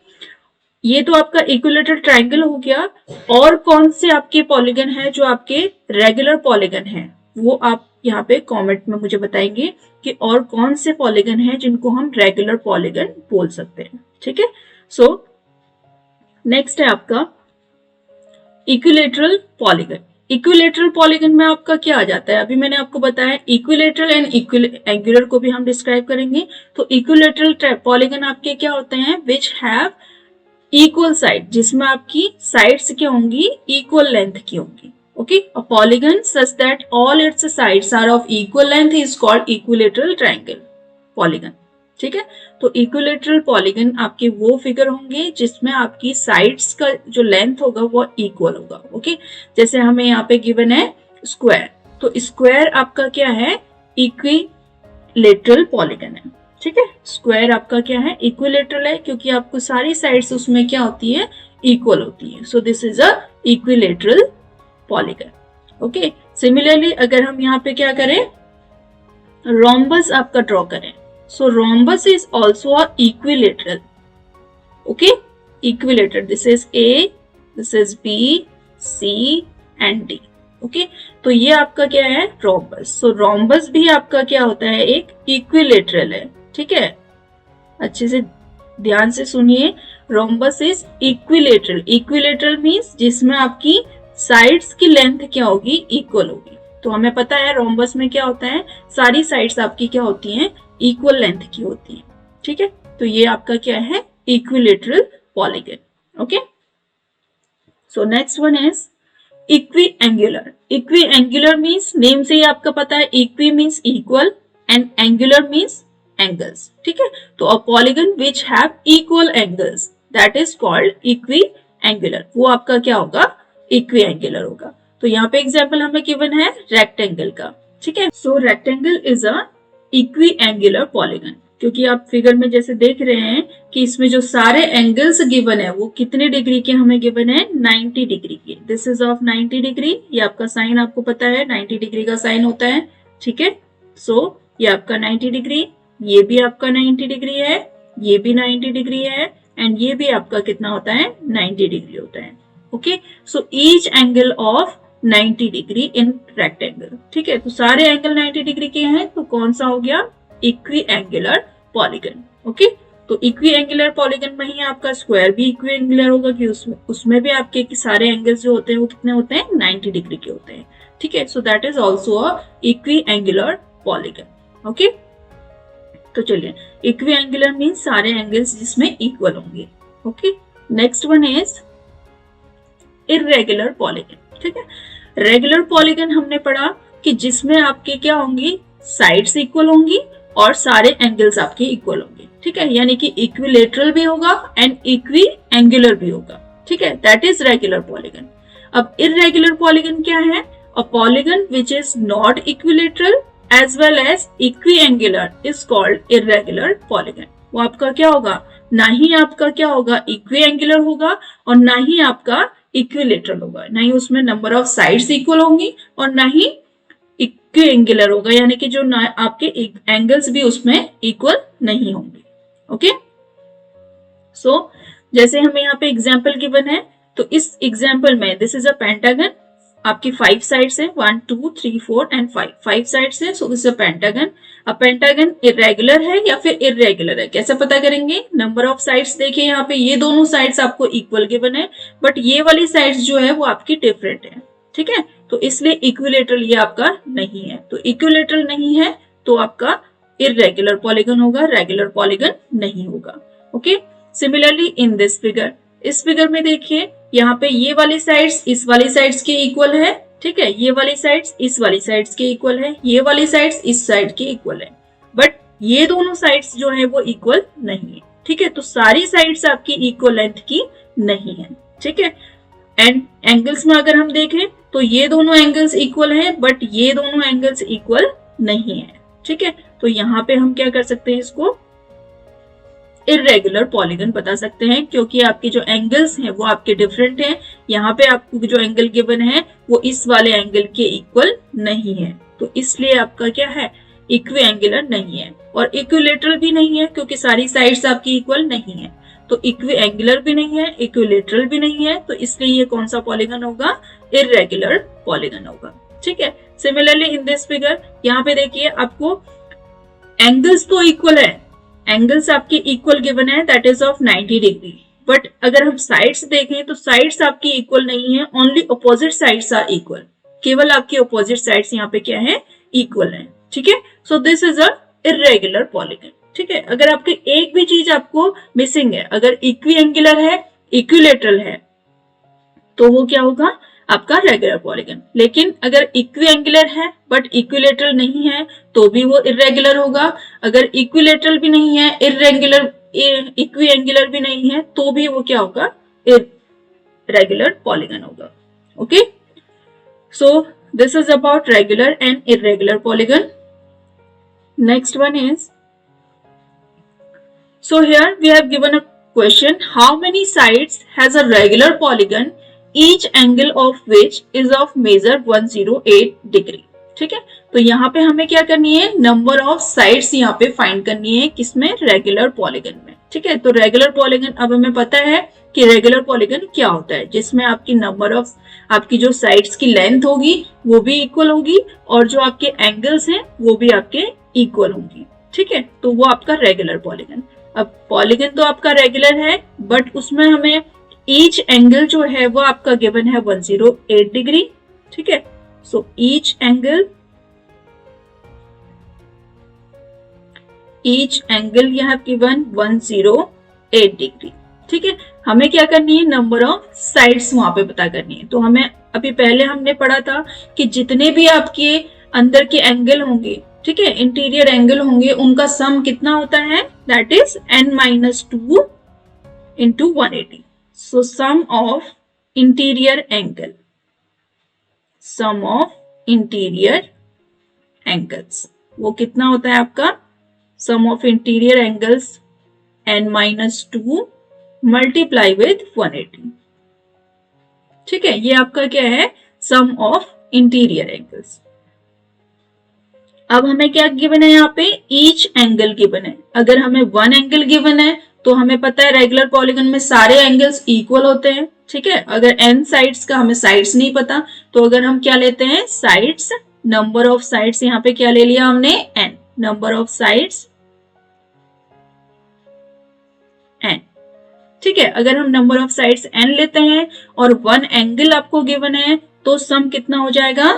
ये तो आपका इक्विलेटरल ट्रायंगल हो गया। और कौन से आपके पॉलीगन है जो आपके रेगुलर पॉलीगन है, वो आप यहाँ पे कमेंट में मुझे बताएंगे कि और कौन से पॉलीगन है जिनको हम रेगुलर पॉलीगन बोल सकते हैं। ठीक है, सो नेक्स्ट है आपका इक्विलेटरल पॉलीगन। इक्विलेटरल पॉलीगन में आपका क्या आ जाता है, अभी मैंने आपको बताया इक्विलेटरल एंड एंगुलर को भी हम डिस्क्राइब करेंगे। तो इक्विलेटरल पॉलीगन आपके क्या होते हैं, विच हैव इक्वल साइड, जिसमें आपकी साइड्स क्या होंगी, इक्वल लेंथ की होंगी। Okay, a polygon such that all its sides are of equal length is called equilateral triangle polygon. ठीक है, तो इक्विलेटरल पॉलीगन आपके वो फिगर होंगे जिसमें आपकी साइड्स का जो लेंथ होगा वो इक्वल होगा। ओके, जैसे हमें यहाँ पे गिवन है स्क्वायर, तो स्क्वायर आपका क्या है, इक्विलेटरल पॉलीगन है। ठीक है, स्क्वायर आपका क्या है, इक्विलेटरल है, क्योंकि आपको सारी साइड्स उसमें क्या होती है, इक्वल होती है। So this is a equilateral polygon. Okay, similarly अगर हम यहाँ पे क्या करें, रोम्बस आपका ड्रॉ करें, so rhombus is also a equilateral. Okay, equilateral, this is A, this is B, C and D. Okay, तो ये आपका क्या है, रोम्बस। सो रोम्बस भी आपका क्या होता है, एक इक्विलेटरल है। ठीक है, अच्छे से ध्यान से सुनिए, rhombus is equilateral. Equilateral means जिसमें आपकी साइड्स की लेंथ क्या होगी, इक्वल होगी। तो हमें पता है रोम्बस में क्या होता है, सारी साइड्स आपकी क्या होती हैं, इक्वल लेंथ की होती हैं। ठीक है, तो ये आपका क्या है, equilateral polygon. Okay, so next one is equi angular. Equi angular means name से ही आपका पता है, equi means equal and angular means angles. ठीक है, तो अ polygon which have equal angles that is called equi angular. वो आपका क्या होगा, इक्वी एंगुलर होगा। तो यहाँ पे एग्जाम्पल हमें गिवन है रेक्टेंगल का। ठीक है, so rectangle is a equiangular polygon, क्योंकि आप फिगर में जैसे देख रहे हैं कि इसमें जो सारे एंगल्स गिवन है वो कितने डिग्री के हमें गिवन है, 90 डिग्री के। This is of 90 degree. ये आपका साइन आपको पता है 90 डिग्री का साइन होता है। ठीक है, सो ये आपका 90 डिग्री, ये भी आपका 90 डिग्री है, ये भी 90 डिग्री है एंड ये भी आपका कितना होता है, 90 डिग्री होता है। Okay, so each angle of 90 degree in rectangle. ठीक है, तो सारे एंगल 90 डिग्री के हैं, तो कौन सा हो गया, इक्वी एंगुलर पॉलीगन। ओके, तो इक्वी एंगुलर पॉलीगन में ही आपका स्क्वायर भी इक्वी एंगुलर होगा कि उसमें भी आपके सारे एंगल्स जो होते हैं वो कितने होते हैं, 90 डिग्री के होते हैं। ठीक है, so that is also a equiangular polygon. Okay, तो चलिए, इक्वी एंगुलर मीन्स सारे एंगल्स जिसमें इक्वल होंगे। Okay, next one is irregular polygon. ठीक है, रेगुलर पॉलीगन हमने पढ़ा कि जिसमें आपके क्या होंगी, साइड्स इक्वल होंगी और सारे एंगल्स आपके इक्वल होंगे, ठीक है, यानी कि इक्विलेटरल भी होगा एंड इक्वी एंगुलर भी होगा, ठीक है, दैट इज रेगुलर पॉलीगन। अब इर्रेगुलर पॉलीगन क्या है? A polygon which is not equilateral as well as equiangular is called irregular polygon. वो आपका क्या होगा? ना ही आपका क्या होगा? इक्विएंगुलर होगा और ना ही आपका इक्विलेटरल होगा, ना ही उसमें नंबर ऑफ साइड्स इक्वल होंगी और ना ही इक्विएंगुलर होगा, यानी कि जो ना आपके एंगल्स भी उसमें इक्वल नहीं होंगे। ओके, सो जैसे हमें यहाँ पे एग्जाम्पल गिवन है, तो इस एग्जाम्पल में दिस इज अ पेंटागन, आपकी 5 साइड्स है, 1 2 3 4 एंड 5 साइड्स है, so this is a pentagon. अब पेंटागन इरेगुलर है या फिर इरेगुलर है, कैसे पता करेंगे? नंबर ऑफ साइड्स देखिए यहाँ पे, ये दोनों साइड्स आपको इक्वल गिवन है, बट ये वाली साइड्स जो है वो आपकी डिफरेंट है, ठीक है, तो इसलिए इक्विलेटरल ये आपका नहीं है। तो इक्विलेटरल नहीं है तो आपका इरेगुलर पॉलीगन होगा, रेगुलर पॉलीगन नहीं होगा। Okay, similarly in this figure, इस फिगर में देखिए यहाँ पे ये वाली साइड्स इस वाली साइड्स के इक्वल है, ठीक है, ये वाली साइड्स इस वाली साइड्स के इक्वल है, ये वाली साइड्स इस साइड के इक्वल है, बट ये दोनों साइड्स जो है वो इक्वल नहीं है, ठीक है, तो सारी साइड्स आपकी इक्वल लेंथ की नहीं है, ठीक है। एंड एंगल्स में अगर हम देखें तो ये दोनों एंगल्स इक्वल हैं, बट ये दोनों एंगल्स इक्वल नहीं है, ठीक है, तो यहाँ पे हम क्या कर सकते हैं? इसको इरेगुलर पॉलीगन बता सकते हैं, क्योंकि आपके जो एंगल्स हैं वो आपके डिफरेंट हैं। यहाँ पे आपको जो एंगल गिवन है वो इस वाले एंगल के इक्वल नहीं है, तो इसलिए आपका क्या है? इक्विएंगुलर नहीं है और इक्विलेटरल भी नहीं है, क्योंकि सारी साइड्स आपकी इक्वल नहीं है, तो इक्विएंगुलर भी नहीं है, इक्विलेटरल भी नहीं है, तो इसलिए ये कौन सा पॉलीगन होगा? इरेगुलर पॉलीगन होगा, ठीक है। सिमिलरली इन दिस फिगर, यहाँ पे देखिए आपको एंगल्स तो इक्वल है, एंगल्स आपके इक्वल गिवन है, that is of 90 degree, but अगर हम साइड्स देखें तो साइड्स आपकी इक्वल नहीं है, only opposite sides are equal, केवल आपकी अपोजिट साइड्स यहाँ पे क्या है? इक्वल है, ठीक है, so this is a irregular polygon, ठीक है। अगर आपकी एक भी चीज आपको मिसिंग है, अगर इक्विएंगुलर है, इक्विलेटरल है, तो वो क्या होगा? आपका रेगुलर पॉलीगन। लेकिन अगर इक्विएंगुलर है बट इक्विलेटरल नहीं है तो भी वो इरेगुलर होगा, अगर इक्विलेटरल भी नहीं है, इक्विएंगुलर भी नहीं है, तो भी वो क्या होगा? रेगुलर पॉलीगन होगा। Okay, so this is about regular and irregular polygon. Next one is, so here we have given a question, how many sides has a regular polygon, each angle of which is of measure 108 degree, ठीक है। तो यहाँ पे हमें क्या करनी है? Number of sides यहाँ पे फाइंड करनी है, किसमें? रेगुलर पॉलीगन में, ठीक है। तो रेगुलर पॉलीगन, अब हमें पता है कि रेगुलर पॉलीगन क्या होता है, जिसमें आपकी नंबर ऑफ, आपकी जो साइड्स की लेंथ होगी वो भी इक्वल होगी और जो आपके एंगल्स हैं वो भी आपके इक्वल होंगी, ठीक है, तो वो आपका रेगुलर पॉलीगन। अब पॉलीगन तो आपका रेगुलर है, बट उसमें हमें ईच एंगल जो है वो आपका गिवन है 108 डिग्री, ठीक है, सो ईच एंगल यहाँ गिवन 108 डिग्री, ठीक है। हमें क्या करनी है? नंबर ऑफ साइड्स वहां पे पता करनी है। तो हमें अभी पहले हमने पढ़ा था कि जितने भी आपके अंदर के एंगल होंगे, ठीक है, इंटीरियर एंगल होंगे, उनका सम कितना होता है? That is n-2 into 180. So sum of interior angles वो कितना होता है आपका? Sum of interior angles n-2 multiply with 180, ठीक है, ये आपका क्या है? Sum of interior angles. अब हमें क्या गिवन है? यहाँ पे ईच एंगल गिवन है। अगर हमें वन एंगल गिवन है तो हमें पता है रेगुलर पॉलीगन में सारे एंगल्स इक्वल होते हैं, ठीक है। अगर n साइड्स का हमें साइड्स नहीं पता, तो अगर हम क्या लेते हैं? साइड्स, नंबर ऑफ साइड्स यहाँ पे क्या ले लिया हमने? n, number of sides n, ठीक है। अगर हम नंबर ऑफ साइड्स n लेते हैं और वन एंगल आपको गिवन है, तो सम कितना हो जाएगा?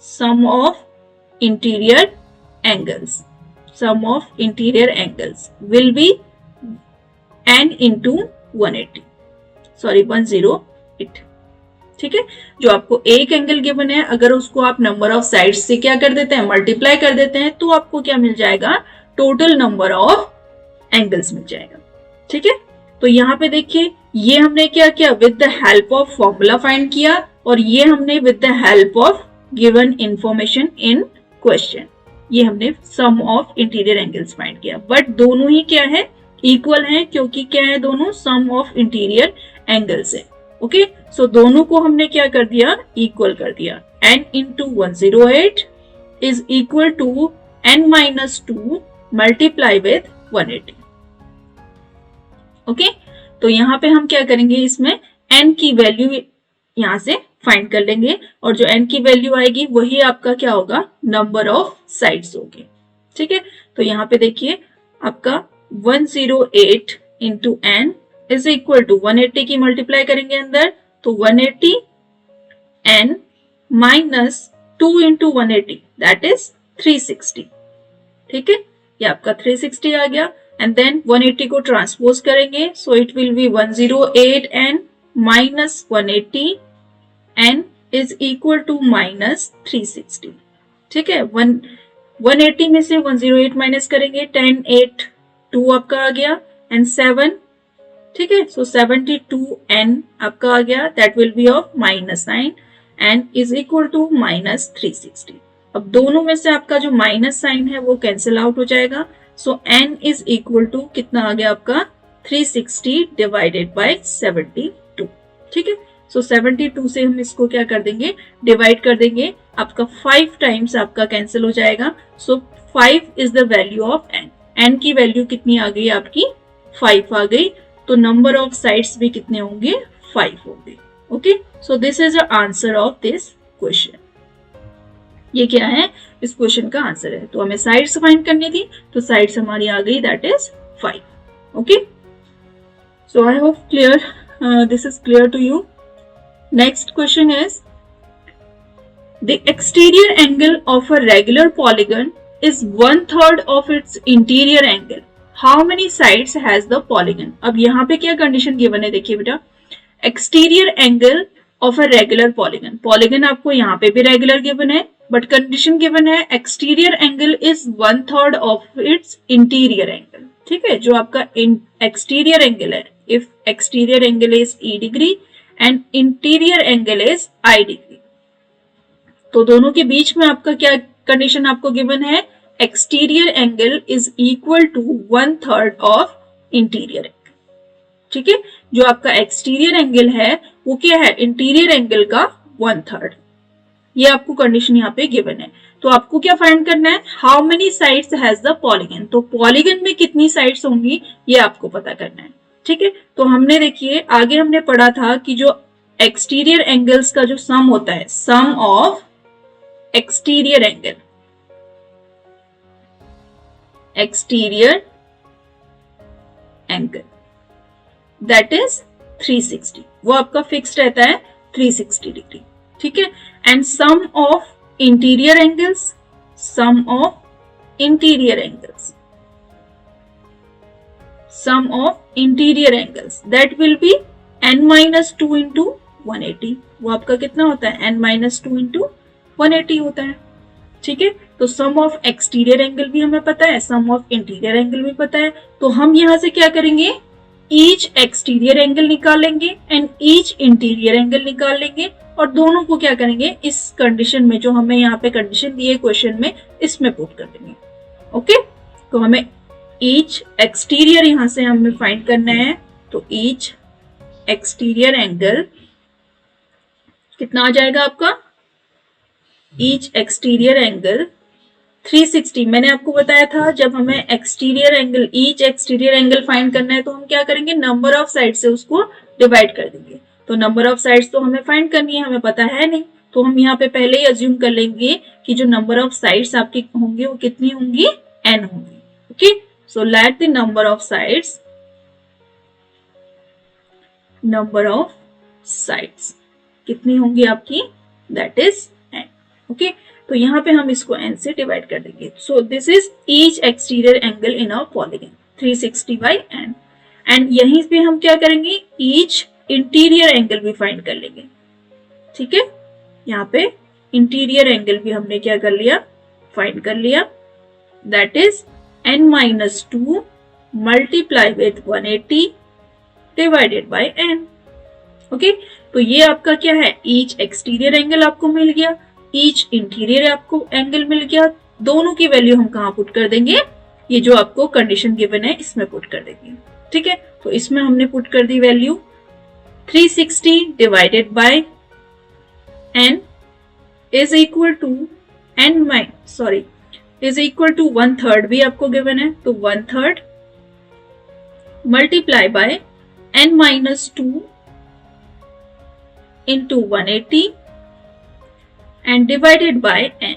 Sum of interior angles will be n into 108, 108, ठीक है, जो आपको एक एंगल गिवन है, अगर उसको आप नंबर ऑफ साइड्स से क्या कर देते हैं, मल्टीप्लाई कर देते हैं, तो आपको क्या मिल जाएगा, टोटल नंबर ऑफ एंगल्स मिल जाएगा। ठीक है, तो यहाँ पे देखिए ये हमने क्या किया, with the help of formula find किया, और ये हमने with the help of given information in question, ये हमने सम ऑफ इंटीरियर एंगल्स फाइंड किया। बट दोनों ही क्या है, इक्वल है, क्योंकि क्या है, दोनों सम ऑफ इंटीरियर एंगल्स है। ओके, सो दोनों को हमने क्या कर दिया, इक्वल कर दिया। n into 108 is equal to n-2 multiply with 180। Okay, तो यहाँ पे हम क्या करेंगे, इसमें n की वैल्यू यहां से फाइंड कर लेंगे, और जो n की वैल्यू आएगी वही आपका क्या होगा, नंबर ऑफ साइड्स होगी। ठीक है, तो यहाँ पे देखिए आपका 108 into n is equal to 180 की मल्टीप्लाई करेंगे अंदर, तो 180 n minus 2 into 180 that is 360। ठीक है, ये आपका 360 आ गया, एंड देन 180 को ट्रांसपोज करेंगे, so it will be 108 n minus 180 n is equal to minus 360। ठीक है, 180 में से 108 माइनस करेंगे, 10 8 2 आपका आ गया, एंड 7, ठीक है, सो 72 n आपका आ गया, that will be of minus 9 n is equal to minus 360। अब दोनों में से आपका जो माइनस साइन है वो कैंसिल आउट हो जाएगा, सो n इज इक्वल टू कितना आ गया आपका, 360 डिवाइडेड बाय 72। ठीक है, सो 72 से हम इसको क्या कर देंगे, डिवाइड कर देंगे, आपका 5 टाइम्स आपका कैंसिल हो जाएगा, सो 5 is the value of n। n की वैल्यू कितनी आ गई आपकी, 5 आ गई, तो नंबर ऑफ साइड्स भी कितने होंगे, 5 होंगे। Okay, so this is the answer of this question. ये क्या है, इस क्वेश्चन का आंसर है। तो हमें साइड्स फाइंड करनी थी, तो साइड्स हमारी आ गई, that is 5। Okay, so I hope clear, this is clear to you. Next question is the exterior angle of a regular polygon is 1/3 of its interior angle, how many sides has the polygon. अब यहाँ पे क्या condition given है, देखिए बेटा, exterior angle of a regular polygon, polygon आपको यहाँ पे भी रेगुलर गिवन है, बट कंडीशन गिवन है exterior angle is 1/3 of its interior angle. ठीक है, जो आपका एक्सटीरियर एंगल है, if exterior angle is e degree and interior angle is i degree, तो दोनों के बीच में आपका क्या कंडीशन आपको गिवन है, exterior angle is equal to 1/3 of interior angle. ठीक है, जो आपका एक्सटीरियर एंगल है वो क्या है, इंटीरियर एंगल का 1/3, ये आपको कंडीशन यहाँ पे गिवन है। तो आपको क्या फाइंड करना है, how many sides has the polygon, तो पॉलीगन में कितनी साइड्स होंगी ये आपको पता करना है। ठीक है, तो हमने देखिए आगे हमने पढ़ा था कि जो एक्सटीरियर एंगल्स का जो सम होता है, sum of exterior angle, exterior angle that is 360, वो आपका फिक्स रहता है 360 डिग्री। ठीक है, and sum of interior angles, sum of interior angles, sum of interior angles that will be n-2 into 180, वो आपका कितना होता है, n-2 इंटू 180 होता है। ठीक है, तो सम ऑफ एक्सटीरियर एंगल भी हमें पता है, सम ऑफ इंटीरियर एंगल भी पता है, तो हम यहां से क्या करेंगे, ईच एक्सटीरियर एंगल निकालेंगे एंड ईच इंटीरियर एंगल निकाल लेंगे, और दोनों को क्या करेंगे, इस कंडीशन में जो हमें यहाँ पे कंडीशन दी है क्वेश्चन में, इसमें पुट कर देंगे। ओके, तो हमें ईच एक्सटीरियर यहां से हमें फाइंड करना है, तो ईच एक्सटीरियर एंगल कितना आ जाएगा आपका, ईच एक्सटीरियर एंगल 360। मैंने आपको बताया था जब हमें exterior angle, each exterior angle find करना है तो हम क्या करेंगे, नंबर ऑफ साइड से उसको डिवाइड कर देंगे। तो नंबर ऑफ साइड्स तो हमें फाइंड करनी है, हमें पता है नहीं, तो हम यहाँ पे पहले ही अज्यूम कर लेंगे कि जो नंबर ऑफ साइड्स आपकी होंगी वो कितनी होंगी, n होंगी। Okay, so let the number of sides, number of sides कितनी होंगी आपकी, दैट इज n। ओके, तो यहाँ पे हम इसको n से डिवाइड कर देंगे, सो this is each exterior angle in a polygon 360 by n, and यहीं पे हम क्या करेंगे, ईच इंटीरियर एंगल भी फाइंड कर लेंगे। ठीक है, यहाँ पे इंटीरियर एंगल भी हमने क्या कर लिया, फाइंड कर लिया, that is n-2 multiply with 180 divided by n। Okay, तो ये आपका क्या है, ईच एक्सटीरियर एंगल आपको मिल गया, ईच इंटीरियर आपको एंगल मिल गया। दोनों की वैल्यू हम कहाँ पुट कर देंगे, ये जो आपको कंडीशन गिवन है इसमें पुट कर देंगे। ठीक है, तो इसमें हमने पुट कर दी value 360 divided by n is equal to is equal to 1/3 भी आपको गिवन है, तो 1/3 multiply by n-2 into 180 and divided by n।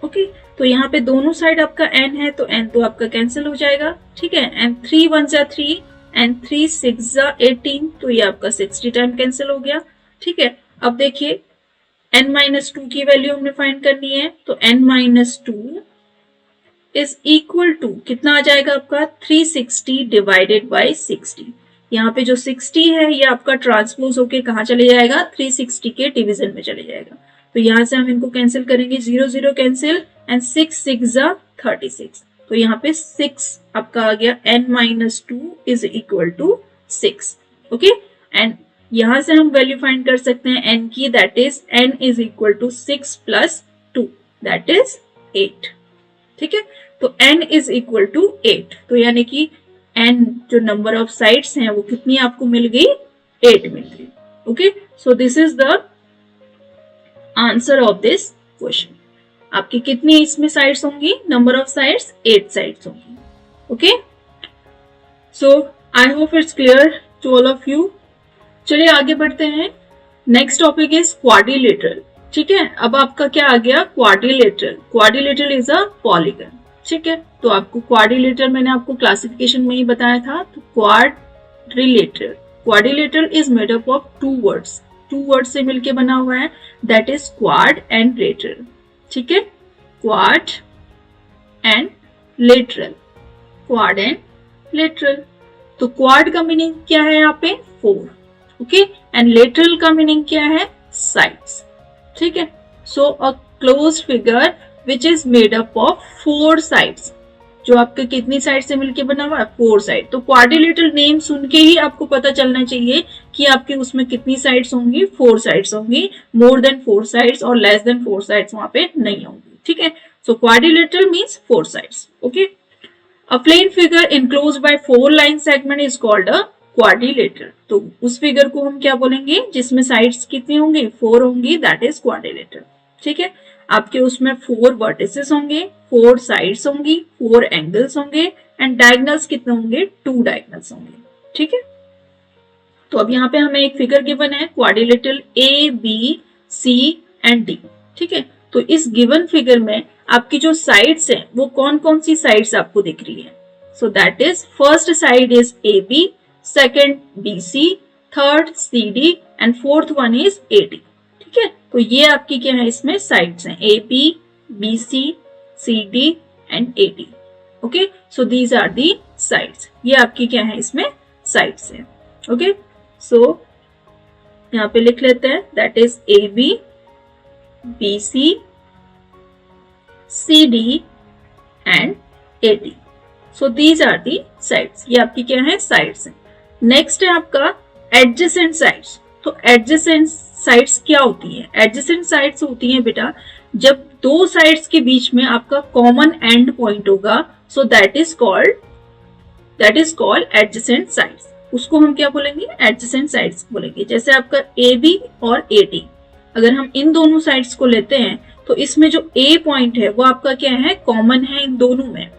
Okay, तो यहाँ पे दोनों साइड आपका n है, तो n तो आपका कैंसिल हो जाएगा। ठीक है, and 3 1 जा 3 and 3 6 जा 18, तो ये आपका 60 टाइम कैंसिल हो गया। ठीक है, अब देखिए n-2 की वैल्यू हमने फाइंड करनी है, तो n-2 इज इक्वल टू कितना आ जाएगा आपका 360 डिवाइडेड बाई 60। यहाँ पे जो 60 है ये आपका ट्रांसपोज होके कहाँ चले जाएगा, 360 के डिवीजन में चले जाएगा। तो यहाँ से हम इनको कैंसिल करेंगे, 0 0 कैंसिल एंड 6 6 जा 36, तो यहाँ पे 6 आपका आ गया, n-2 is equal to 6। Okay, and यहाँ से हम वैल्यू फाइंड कर सकते हैं n की, that is n is equal to 6 plus 2 that is 8। ठीक है, तो n इज इक्वल टू 8, तो यानी कि n जो नंबर ऑफ साइड्स हैं वो कितनी आपको मिल गई, 8 मिल गई। Okay, so this is the answer of this question. आपकी कितनी इसमें साइड्स होंगी, नंबर ऑफ साइड्स 8 साइड्स होंगी। Okay, so I hope it's clear to all of you. चलिए आगे बढ़ते हैं। Next topic is quadrilateral. ठीक है, अब आपका क्या आ गया, quadrilateral. Quadrilateral is a polygon. ठीक है, तो आपको क्वाड्रिलेटरल मैंने आपको क्लासिफिकेशन में ही बताया था। तो quadrilateral is made up of two words से मिलके बना हुआ है, that is quad and lateral. ठीक है, quad and lateral, quad and lateral. तो क्वाड का मीनिंग क्या है यहाँ पे, 4। ओके, एंड लेटरल का मीनिंग क्या है, साइड्स। ठीक है, so a closed figure which is made up of 4 sides, जो आपके कितनी साइड से मिलके बना हुआ है, 4 साइड। तो क्वाड्रिलेटरल नेम सुन के ही आपको पता चलना चाहिए कि आपके उसमें कितनी साइड्स होंगी, 4 साइड्स होंगी। मोर देन 4 साइड्स और लेस देन 4 साइड्स वहां पे नहीं होंगी। ठीक है, so quadrilateral means 4 sides. Okay, a plane figure enclosed by 4 line segment is called a quadrilateral. तो उस फिगर को हम क्या बोलेंगे जिसमें साइड्स कितनी होंगी, 4 होंगी, दैट इज क्वाड्रिलेटरल। ठीक है, आपके उसमें 4 वर्टिसेस होंगे, 4 साइड्स होंगी, 4 एंगल्स होंगे एंड डायगोनल्स कितने होंगे, 2 डायगोनल्स होंगे। ठीक है, तो अब यहाँ पे हमें एक फिगर गिवन है, quadrilateral A B C and D. ठीक है, तो इस गिवन फिगर में आपकी जो साइड्स हैं वो कौन कौन सी साइड्स आपको दिख रही है, so that is first side is A B, second B C, third C D and fourth one is A D. ठीक है, तो ये आपकी क्या है, इसमें साइड्स हैं, A B C D and A D. Okay, so these are the sides, ये आपकी क्या है, इसमें साइड्स हैं। ओके, सो यहाँ पे लिख लेते हैं, that is A B C D and A D. So these are the sides, ये आपकी क्या है, साइड्स हैं। नेक्स्ट है आपका एडजेसेंट साइड्स। तो एडजेसेंट साइड्स क्या होती है, एडजेसेंट साइड्स होती हैं बेटा जब 2 साइड्स के बीच में आपका कॉमन एंड पॉइंट होगा, सो that is called adjacent sides. उसको हम क्या बोलेंगे, एडजेसेंट साइड्स बोलेंगे। जैसे आपका ए बी और ए डी, अगर हम इन दोनों साइड्स को लेते हैं तो इसमें जो ए पॉइंट है वो आपका क्या है, कॉमन है इन दोनों में।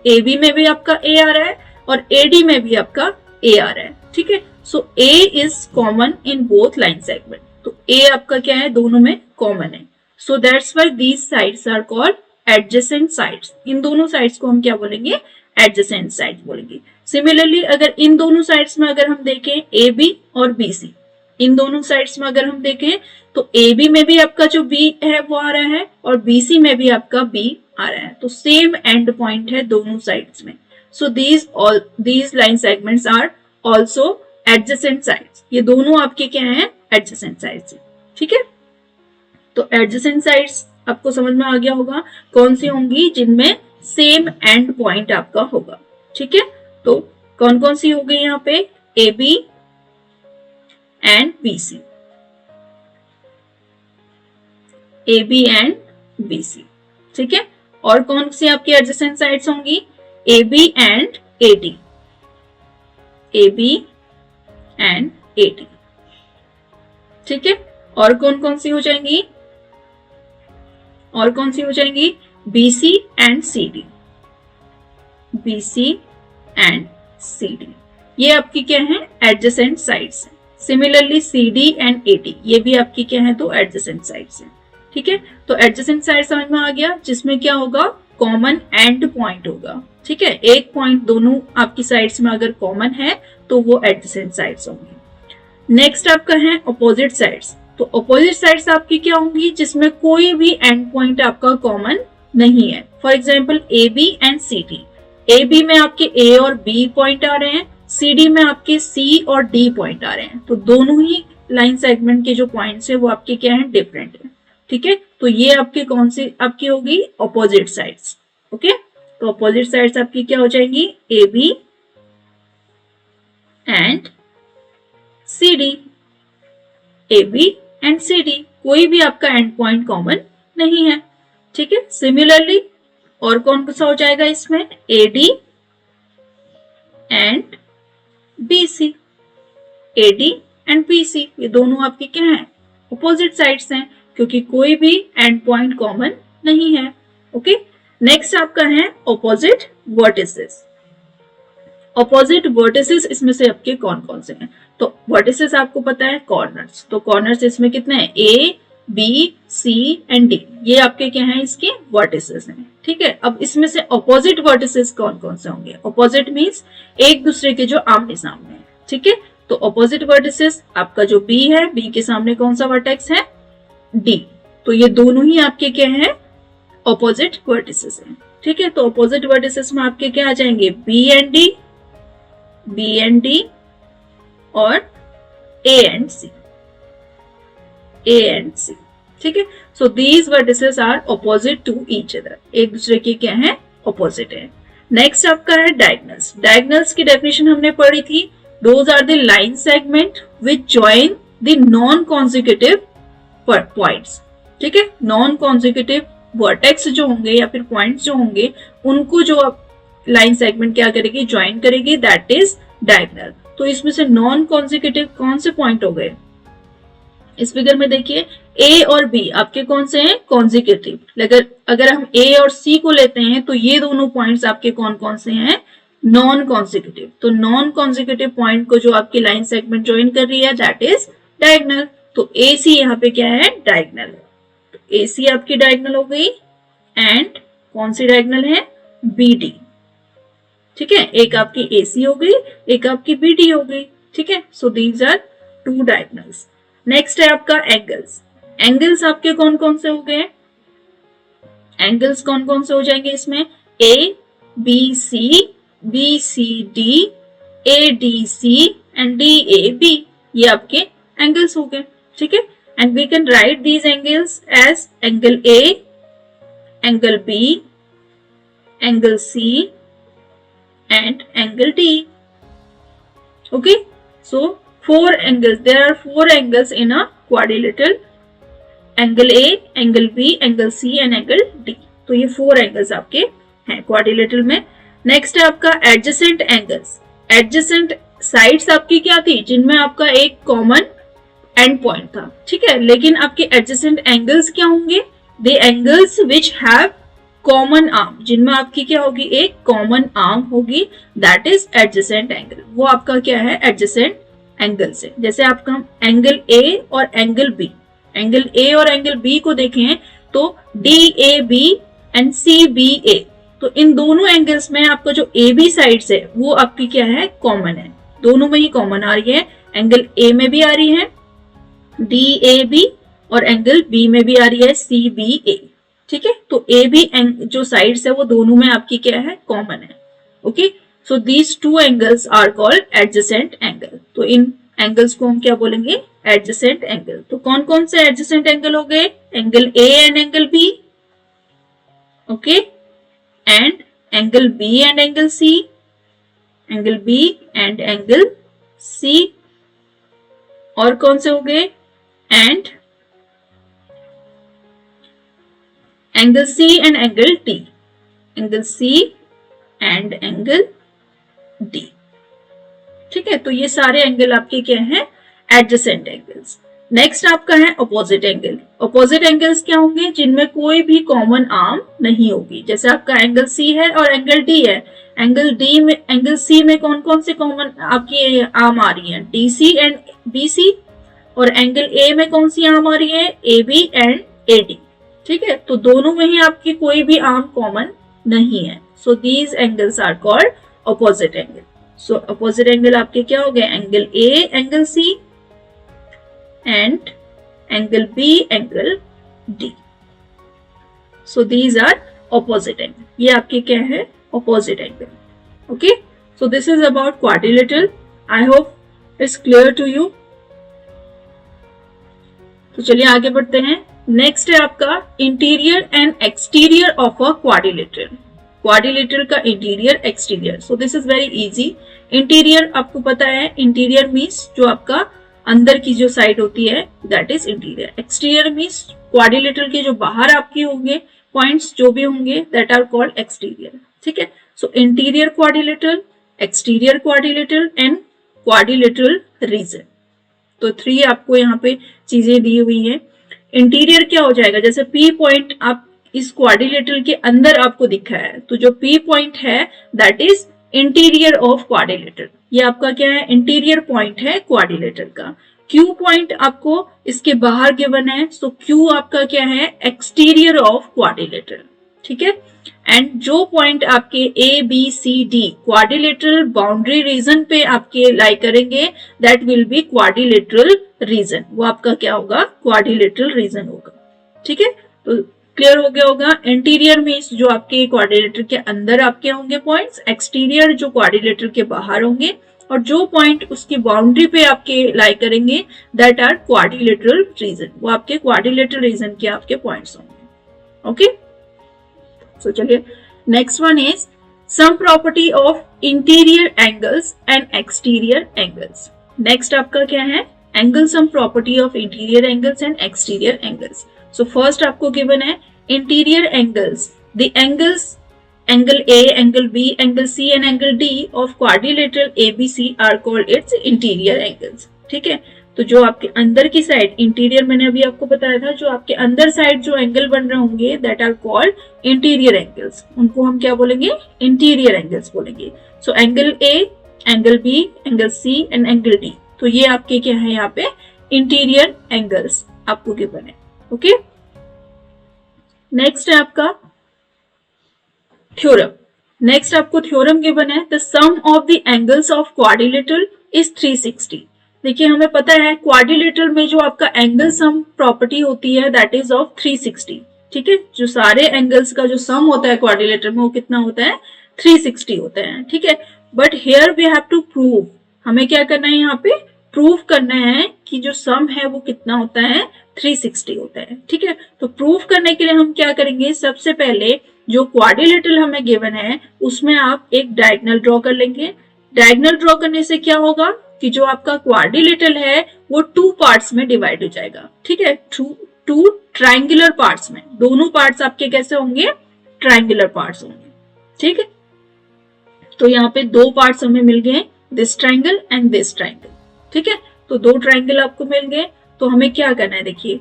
ए बी में भी आपका ए आ रहा है और ए डी में भी आपका ए आ रहा है। ठीक है, so A is common in both line segment, तो ए आपका क्या है, दोनों में कॉमन है। So that's why these sides are called adjacent sides. इन दोनों साइड्स को हम क्या बोलेंगे, एडजेसेंट साइड्स बोलेंगे। सिमिलरली अगर इन दोनों साइड्स में अगर हम देखें ए बी और बी सी, इन दोनों साइड्स में अगर हम देखें तो ए बी में भी आपका जो बी है वो आ रहा है और बी सी में भी आपका बी आ रहा है, तो सेम एंड पॉइंट है दोनों साइड्स में। So these line segments are also adjacent sides. ये दोनों आपके क्या हैं, एडजेसेंट साइड्स। ठीक है, तो एडजेसेंट साइड्स आपको समझ में आ गया होगा कौन सी होंगी, जिनमें सेम एंड पॉइंट आपका होगा। ठीक है, तो कौन कौन सी हो गई यहाँ पे, A B and B C, A B and B C. ठीक है, और कौन सी आपकी एडजेसेंट साइड्स होंगी, A B and A D, A B and A D. ठीक है, और कौन कौन सी हो जाएंगी, और कौन सी हो जाएंगी, B C and C D, B C and C D, ये आपकी क्या है, एडजेसेंट साइड्स है। Similarly C D and A D, ये भी आपकी क्या है, तो एडजेसेंट साइड्स है। ठीक है, तो एडजेसेंट साइड समझ में आ गया, जिसमें क्या होगा, कॉमन एंड पॉइंट होगा। ठीक है, एक पॉइंट दोनों आपकी साइड्स में अगर कॉमन है तो वो एडजेसेंट साइड्स होंगी। नेक्स्ट आपका है अपोजिट साइड्स। तो अपोजिट साइड्स आपकी क्या होंगी, जिसमें कोई भी एंड पॉइंट आपका कॉमन नहीं है। For example A B and C D, A B में आपके ए और बी पॉइंट आ रहे हैं, सी डी में आपके सी और डी पॉइंट आ रहे हैं, तो दोनों ही लाइन सेगमेंट के जो पॉइंट्स है वो आपके क्या है, डिफरेंट है। ठीक है, तो ये आपके कौन सी आपकी होगी, अपोजिट साइड्स। ओके, तो अपोजिट साइड्स आपकी क्या हो जाएंगी, A B and C D, A B and C D, कोई भी आपका एंड पॉइंट कॉमन नहीं है। ठीक है, सिमिलरली और कौन सा हो जाएगा इसमें, A D and B C, A D and B C, ये दोनों आपकी क्या है, अपोजिट साइड्स हैं, क्योंकि कोई भी एंड पॉइंट कॉमन नहीं है। ओके, नेक्स्ट आपका है ऑपोजिट वर्टिसेस। ऑपोजिट वर्टिसेस इसमें से आपके कौन कौन से हैं, तो वर्टिसेस आपको पता है कॉर्नर्स, तो कॉर्नर्स इसमें कितने हैं, A B C and D, ये आपके क्या हैं, इसके वर्टिसेस हैं। ठीक है, अब इसमें से ऑपोजिट वर्टिसेस कौन कौन से होंगे, ऑपोजिट मींस एक दूसरे के जो आमने सामने है। ठीक है, तो ऑपोजिट वर्टिसेस आपका जो बी है, बी के सामने कौन सा वर्टेक्स है, डी, तो ये दोनों ही आपके क्या है, ऑपोजिट वर्टिसेस हैं। ठीक है, तो ऑपोजिट वर्टिसेस में आपके क्या आ जाएंगे, B and D, B and D और A and C, A and C. ठीक है, so these vertices are opposite to each other, एक दूसरे के क्या है, ऑपोजिट है। नेक्स्ट आपका है डायगोनल्स। डायगोनल्स की डेफिनेशन हमने पढ़ी थी, those are the line segment which join the non consecutive points. ठीक है, नॉन कॉन्जिक्यूटिव वर्टेक्स जो होंगे या फिर पॉइंट्स जो होंगे, उनको जो आप लाइन सेगमेंट क्या करेगी, ज्वाइन करेगी, दैट इज डायगोनल। तो इसमें से नॉन कॉन्जिक्यूटिव कौन से पॉइंट हो गए, इस फिगर में देखिए ए और बी आपके कौन से हैं, कॉन्जिक्यूटिव। अगर हम ए और सी को लेते हैं तो ये दोनों पॉइंट्स आपके कौन कौन से हैं, नॉन कॉन्जिक्यूटिव। तो नॉन कॉन्जिक्यूटिव पॉइंट को जो आपकी लाइन सेगमेंट ज्वाइन कर रही है, दैट इज डायगोनल। तो ए सी यहाँ पे क्या है, डायगोनल। तो ए सी आपकी डायगोनल हो गई, एंड कौन सी डायगोनल है, बी डी। ठीक है, एक आपकी ए सी हो गई, एक आपकी बी डी हो गई। ठीक है, so these are two diagonals. Next है आपका एंगल्स। एंगल्स आपके कौन कौन से हो गए, एंगल्स कौन कौन से हो जाएंगे इसमें, A B C D, A D C and D A B, ये आपके एंगल्स हो गए। ठीक है, and we can write these angles as angle A, angle B, angle C and angle D. Okay, so there are four angles in a quadrilateral, angle A, angle B, angle C and angle D. तो ये 4 angles आपके हैं quadrilateral में। Next है आपका adjacent angles. Adjacent sides आपकी क्या थी, जिनमें आपका एक कॉमन एंड पॉइंट था। ठीक है, लेकिन आपके एडजेसेंट एंगल्स क्या होंगे, the angles which have common arm, जिनमें आपकी क्या होगी, एक कॉमन आर्म होगी, दैट इज एडजेसेंट एंगल। वो आपका क्या है, एडजेसेंट एंगल से। जैसे आपका एंगल ए और एंगल बी, एंगल ए और एंगल बी को देखें तो D A B and C B A, तो इन दोनों एंगल्स में आपका जो ए बी साइड्स है वो आपकी क्या है, कॉमन है, दोनों में ही कॉमन आ रही है। एंगल ए में भी आ रही है डी ए बी और एंगल बी में भी आ रही है सी बी ए। ठीक है, तो ए बी जो साइड्स है वो दोनों में आपकी क्या है, कॉमन है। Okay, so these two angles are called adjacent angle. तो इन एंगल्स को हम क्या बोलेंगे, एडजेसेंट एंगल। तो कौन कौन से एडजेसेंट एंगल हो गए? Angle A and angle B, okay, and angle B and angle C, angle B and angle C, और कौन से हो गए? And angle C and angle D, angle C and angle D. ठीक है, तो ये सारे एंगल आपके क्या हैं? Adjacent angles. नेक्स्ट आपका है अपोजिट एंगल। अपोजिट एंगल्स क्या होंगे? जिनमें कोई भी कॉमन आर्म नहीं होगी। जैसे आपका एंगल सी है और एंगल डी है, एंगल डी में, एंगल सी में कौन कौन से कॉमन आपकी आर्म आ रही है? D C and B C. और एंगल ए में कौन सी आर्म आ रही है? A B and A D. ठीक है, तो दोनों में ही आपकी कोई भी आर्म कॉमन नहीं है। So these angles are called opposite angle. So opposite angle आपके क्या हो गए? Angle A angle C and angle B angle D. So these are opposite angle. ये आपके क्या है? Opposite angle. Okay, so this is about quadrilateral. I hope it's clear to you. तो चलिए आगे बढ़ते हैं। नेक्स्ट है आपका interior and exterior of a quadrilateral. Quadrilateral का interior exterior. So this is very easy. Interior आपको पता है, इंटीरियर मीन्स जो आपका अंदर की जो साइड होती है, that is interior. Exterior means quadrilateral के जो बाहर आपके होंगे पॉइंट्स जो भी होंगे, दैट आर कॉल्ड एक्सटीरियर। ठीक है, so interior quadrilateral, exterior quadrilateral and quadrilateral region. तो 3 आपको यहाँ पे चीजें दी हुई है। इंटीरियर क्या हो जाएगा? जैसे पी पॉइंट आप इस क्वाड्रिलेटरल के अंदर आपको दिखा है, तो जो पी पॉइंट है that is interior of quadrilateral. ये आपका क्या है? इंटीरियर पॉइंट है क्वाड्रिलेटरल का। क्यू पॉइंट आपको इसके बाहर गिवन है, सो क्यू आपका क्या है? Exterior of quadrilateral. ठीक है, एंड जो पॉइंट आपके A B C D quadrilateral boundary region पे आपके लाई करेंगे, that will be quadrilateral region. वो आपका क्या होगा? क्वाड्रिलेटरल रीजन होगा। ठीक है, तो क्लियर हो गया होगा। इंटीरियर मीन्स जो आपके क्वाड्रिलेटर के अंदर आपके होंगे पॉइंट्स, एक्सटीरियर जो क्वाड्रिलेटर के बाहर होंगे, और जो पॉइंट उसकी बाउंड्री पे आपके लाई करेंगे, दैट आर क्वाड्रिलेटरल रीजन। वो आपके क्वाड्रिलेटरल रीजन के आपके पॉइंट्स होंगे। ओके, सो चलिए next one is sum property of interior angles and exterior angles. Next आपका क्या है? Angle sum property of interior angles and exterior angles. So first आपको गिवन है interior angles. The angles, angle A, angle B, angle C and angle D of quadrilateral ABC are called its interior angles. ठीक है, तो जो आपके अंदर की side, interior मैंने अभी आपको बताया था, जो आपके अंदर साइड जो एंगल बन रहे होंगे, that are called interior angles. उनको हम क्या बोलेंगे? इंटीरियर एंगल्स बोलेंगे। So angle A, angle B, angle C and angle D, तो ये आपके क्या है? यहाँ पे इंटीरियर एंगल्स आपको गिवन है। ओके, नेक्स्ट है आपका थ्योरम। नेक्स्ट आपको थ्योरम गिवन है, the sum of the angles of quadrilateral is 360। देखिए हमें पता है क्वाड्रिलेटरल में जो आपका एंगल सम प्रॉपर्टी होती है, दैट इज ऑफ 360। ठीक है, जो सारे एंगल्स का जो सम होता है क्वाड्रिलेटरल में, वो कितना होता है? 360 होता है। ठीक है, but here we have to prove. हमें क्या करना है? यहाँ पे प्रूव करना है कि जो सम है वो कितना होता है? 360 होता है। ठीक है, तो प्रूव करने के लिए हम क्या करेंगे? सबसे पहले जो क्वाड्रिलेटरल हमें गिवन है उसमें आप एक डायगोनल ड्रॉ कर लेंगे। डायगोनल ड्रॉ करने से क्या होगा कि जो आपका क्वाड्रिलेटरल है वो 2 पार्ट्स में डिवाइड हो जाएगा। ठीक है, 2 ट्रायंगुलर पार्ट्स में। दोनों पार्ट्स आपके कैसे होंगे? ट्रायंगुलर पार्ट्स होंगे। ठीक है, तो यहाँ पे 2 पार्ट्स हमें मिल गए, this triangle and this triangle. ठीक है, तो 2 ट्रायंगल आपको मिल गए। तो हमें क्या करना है? देखिए,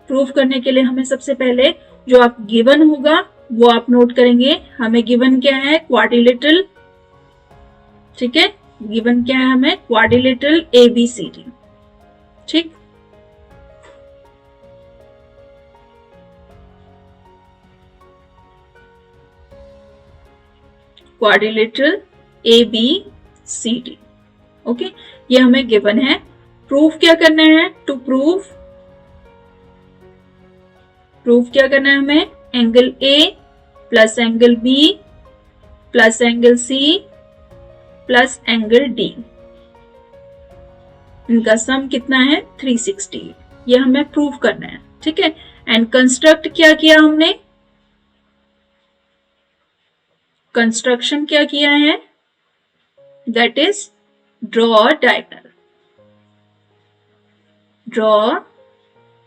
प्रूफ करने के लिए हमें सबसे पहले जो आप गिवन होगा वो आप नोट करेंगे। हमें गिवन क्या है? क्वाड्रिलेटरल। ठीक है, गिवन क्या है हमें? Quadrilateral ABCD. ठीक, क्वाड्रिलेटरल एबीसीडी। ओके, ये हमें गिवन है। प्रूफ क्या करना है? टू प्रूफ क्या करना है हमें? Angle A plus angle B plus angle C plus angle D. इनका सम कितना है 360, ये हमें प्रूव करना है, ठीक है। एंड कंस्ट्रक्ट क्या किया हमने, कंस्ट्रक्शन क्या किया है, that is draw diagonal, draw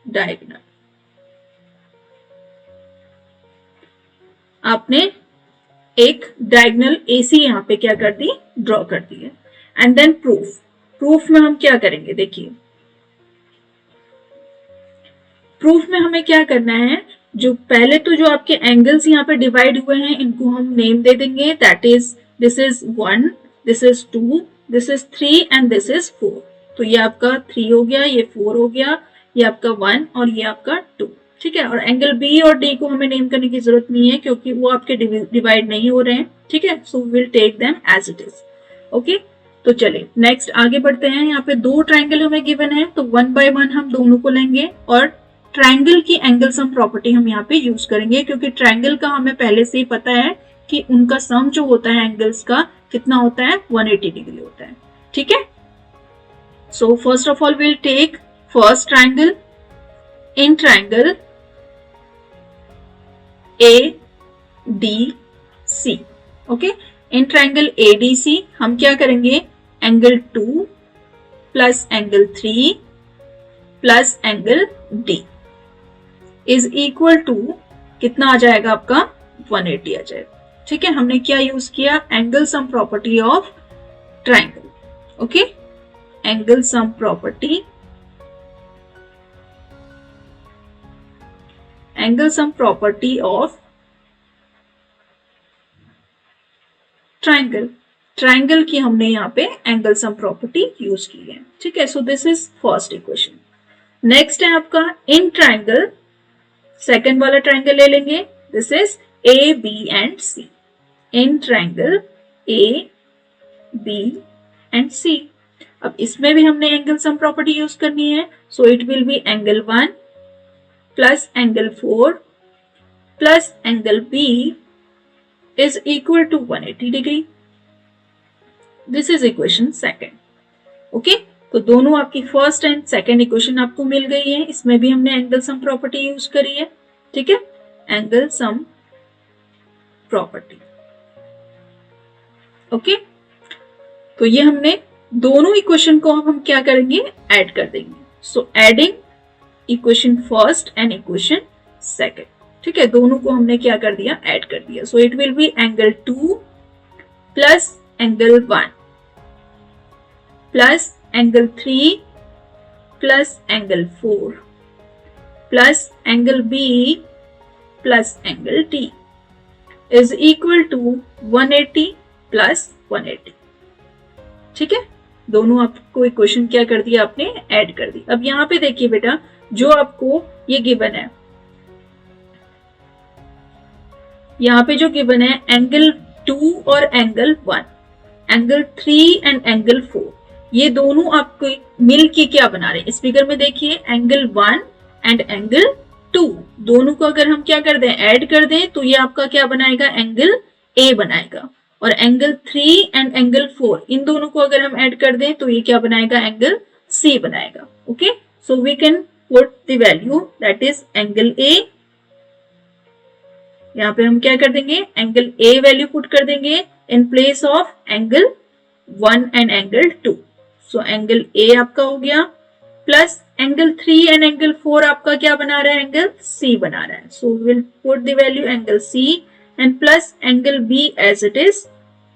diagonal. आपने एक डायगोनल एसी यहां पे क्या कर दी, ड्रॉ कर दी है। एंड देन प्रूफ, प्रूफ में हम क्या करेंगे, देखिए प्रूफ में हमें क्या करना है, जो पहले तो जो आपके एंगल्स यहाँ पे डिवाइड हुए हैं इनको हम नेम दे देंगे, that is this is 1, this is 2, this is 3 and this is 4। तो ये आपका 3 हो गया, ये 4 हो गया, ये आपका 1 और ये आपका 2, ठीक है। और एंगल बी और डी को हमें नेम करने की जरूरत नहीं है क्योंकि वो आपके डिवाइड नहीं हो रहे हैं, ठीक है। So will take them as it is, okay. तो चलिए नेक्स्ट आगे बढ़ते हैं। यहाँ पे दो ट्राइंगल हमें गिवन है, तो 1 बाय 1 हम दोनों को लेंगे और ट्राइंगल की एंगल सम प्रॉपर्टी हम यहाँ पे यूज करेंगे, क्योंकि ट्राइंगल का हमें पहले से ही पता है कि उनका सम जो होता है एंगल्स का कितना होता है, 180 डिग्री होता है, ठीक है। So first of all will take first triangle, in triangle ADC, okay. In triangle ADC हम क्या करेंगे, angle 2 plus angle 3 plus angle D is equal to कितना आ जाएगा आपका, 180 आ जाएगा, ठीक है। हमने क्या यूज किया, angle sum property of triangle, okay. Angle sum property, angle sum property of triangle, triangle की हमने यहाँ पे एंगल सम प्रॉपर्टी यूज की है, ठीक है। So this is first equation. Next है आपका इन ट्राइंगल, सेकेंड वाला ट्राइंगल ले लेंगे, this is A B and C, in triangle A B and C. अब इसमें भी हमने एंगल सम प्रॉपर्टी यूज करनी है, so it will be angle 1 plus angle 4 plus angle B is equal to 180 degree. This is equation second, okay. तो दोनों आपकी first and second equation आपको मिल गई है, इसमें भी हमने एंगल सम प्रॉपर्टी यूज करी है, ठीक है। Angle sum property, okay. तो ये हमने दोनों इक्वेशन को हम क्या करेंगे, ऐड कर देंगे। So adding equation first and equation second, ठीक है। दोनों को हमने क्या कर दिया, ऐड कर दिया। So it will be angle 2 plus angle 1 plus angle 3 plus angle 4 plus angle B plus angle D is equal to 180 plus 180, ठीक है। दोनों आपको इक्वेशन क्या कर दिया, आपने ऐड कर दी। अब यहाँ पे देखिए बेटा, जो आपको ये गिवन है, यहाँ पे जो गिवन है एंगल 2 और एंगल 1, एंगल 3 एंड एंगल 4, ये दोनों आपको मिल के क्या बना रहे हैं, इस फिगर में देखिए एंगल 1 एंड एंगल 2, दोनों को अगर हम क्या कर दें, ऐड कर दें, तो ये आपका क्या बनाएगा, एंगल A बनाएगा। और एंगल 3 एंड एंगल 4, इन दोनों को अगर हम ऐड कर दें तो ये क्या बनाएगा, एंगल C बनाएगा, okay. So we can put the value, that is angle A, यहाँ पे हम क्या कर देंगे, एंगल A वैल्यू पुट कर देंगे in place of angle 1 and angle 2। So angle A आपका हो गया, प्लस एंगल 3 एंड एंगल 4 आपका क्या बना रहा है, एंगल C बना रहा है। So will put the value angle C and plus angle B as it is,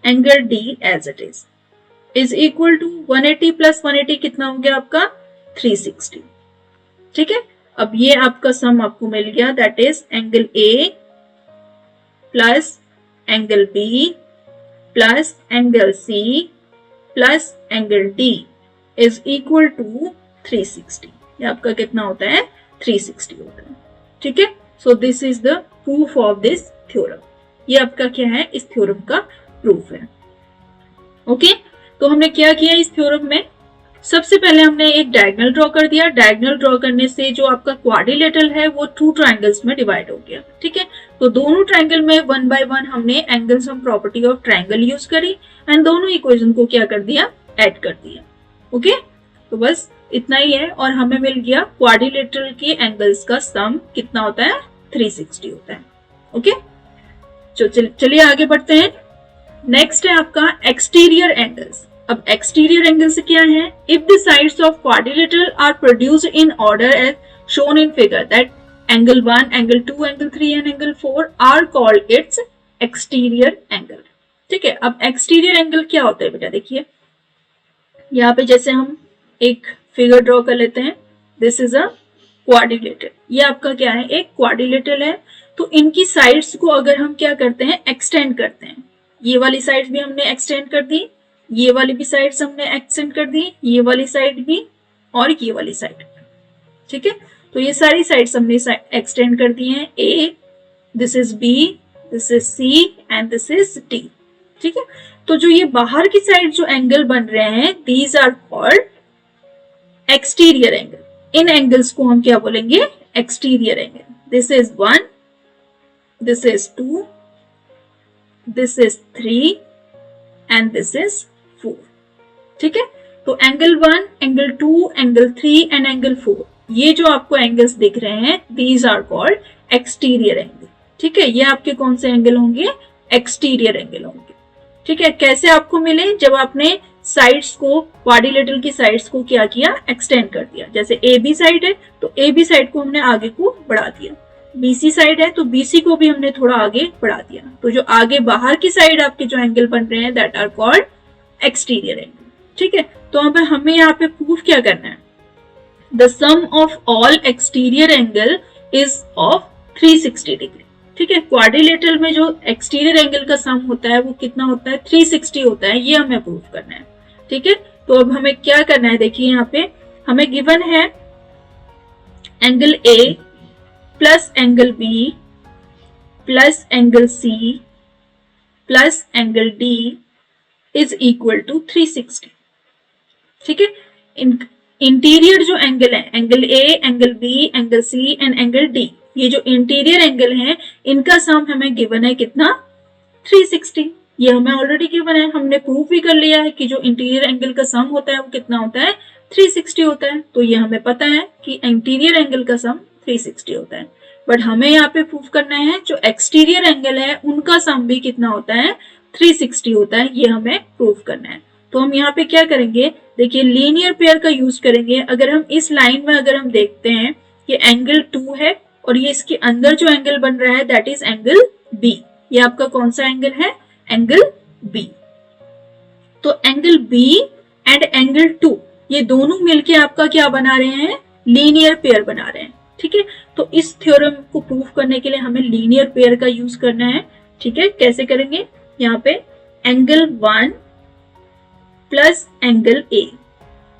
angle D as it is equal to 180 plus 180 कितना हो गया आपका, 360, ठीक है। अब ये आपका सम आपको मिल गया, that is angle A plus angle B plus angle C plus angle D is equal to 360। ये आपका कितना होता है, 360 होता है, ठीक है। So this is the proof of this theorem, ये आपका क्या है, इस थ्योरम का प्रूफ है, ओके। तो हमने क्या किया इस थ्योरम में, सबसे पहले हमने एक डायगोनल ड्रॉ कर दिया। डायगोनल ड्रॉ करने से जो आपका क्वाड्रिलेटरल है वो 2 ट्राइंगल्स में डिवाइड हो गया, ठीक है। तो दोनों ट्राइंगल में 1 बाय 1 हमने angle sum property of triangle use करी एंड दोनों इक्वेशन को क्या कर दिया, ऐड कर दिया, ओके। तो बस इतना ही है और हमें मिल गया क्वाड्रिलेटरल के एंगल्स का सम कितना होता है 360 होता है। ओके, चलिए आगे बढ़ते हैं। नेक्स्ट है आपका एक्सटीरियर एंगल्स। अब एक्सटीरियर एंगल्स क्या है? If the sides of quadrilateral are produced in order as shown in figure that angle 1, angle 2, angle 3 and angle 4 are called its exterior angle. ठीक है, अब एक्सटीरियर एंगल क्या होता है बेटा? देखिए यहाँ पे जैसे हम एक फिगर ड्रॉ कर लेते हैं। दिस इज अ क्वाड्रिलेटरल, ये आपका क्या है? एक क्वाड्रिलेटरल है। तो इनकी साइड्स को अगर हम क्या करते हैं? एक्सटेंड करते हैं। ये वाली साइड भी हमने एक्सटेंड कर दी, ये वाली भी साइड्स हमने एक्सटेंड कर दी, ये वाली साइड भी और ये वाली साइड। ठीक है, तो ये सारी साइड्स हमने एक्सटेंड कर दी हैं। A, this is B, this is C and this is D. ठीक है, तो जो ये बाहर की साइड जो एंगल बन रहे हैं, these are called exterior angle. इन एंगल्स को हम क्या बोलेंगे? Exterior angle. This is 1, this is 2, this is 3 and this is 4। ठीक है, तो angle 1, angle 2, angle 3 and angle 4, ये जो आपको एंगल्स दिख रहे हैं, these are called exterior angle. ठीक है, ये आपके कौन से एंगल होंगे? एक्सटीरियर एंगल होंगे। ठीक है, कैसे आपको मिले? जब आपने साइड्स को, क्वाड्रिलेटरल की साइड्स को क्या किया? एक्सटेंड कर दिया। जैसे ए बी साइड है तो ए बी साइड को हमने आगे को बढ़ा दिया, बीसी साइड है तो बीसी को भी हमने थोड़ा आगे बढ़ा दिया। तो जो आगे बाहर की साइड आपके जो एंगल बन रहे हैं, that are called exterior angle. ठीक है, तो अब हमें यहाँ पे प्रूफ क्या करना है? The sum of all exterior angle is of 360 degree. ठीक है, क्वाड्रिलेटरल में जो एक्सटीरियर एंगल का सम होता है वो कितना होता है? 360 होता है। ये हमें प्रूफ करना है। ठीक है, तो अब हमें क्या करना है? देखिए यहाँ पे हमें गिवन है angle A plus angle B plus angle C plus angle D is equal to 360। ठीक है, इंटीरियर जो एंगल है, angle A, angle B, angle C and angle D, ये जो इंटीरियर एंगल है, इनका सम हमें गिवन है कितना? 360। ये हमें ऑलरेडी गिवन है, हमने प्रूफ भी कर लिया है कि जो इंटीरियर एंगल का सम होता है वो कितना होता है? 360 होता है। तो ये हमें पता है कि इंटीरियर एंगल का सम 360 होता है। बट हमें यहाँ पे प्रूफ करना है जो एक्सटीरियर एंगल है उनका सम भी कितना होता है? 360 होता है। ये हमें प्रूफ करना है। तो हम यहाँ पे क्या करेंगे? देखिए लीनियर पेयर का यूज करेंगे। अगर हम इस लाइन में अगर हम देखते हैं कि एंगल 2 है और ये इसके अंदर जो एंगल बन रहा है दैट इज एंगल बी। ये आपका कौन सा एंगल है? Angle B. तो एंगल बी एंड एंगल 2 ये दोनों मिलके आपका क्या बना रहे हैं? लीनियर पेयर बना रहे हैं। ठीक है, तो इस थ्योरम को प्रूफ करने के लिए हमें लीनियर पेयर का यूज करना है। ठीक है, कैसे करेंगे? यहाँ पे angle 1 plus angle A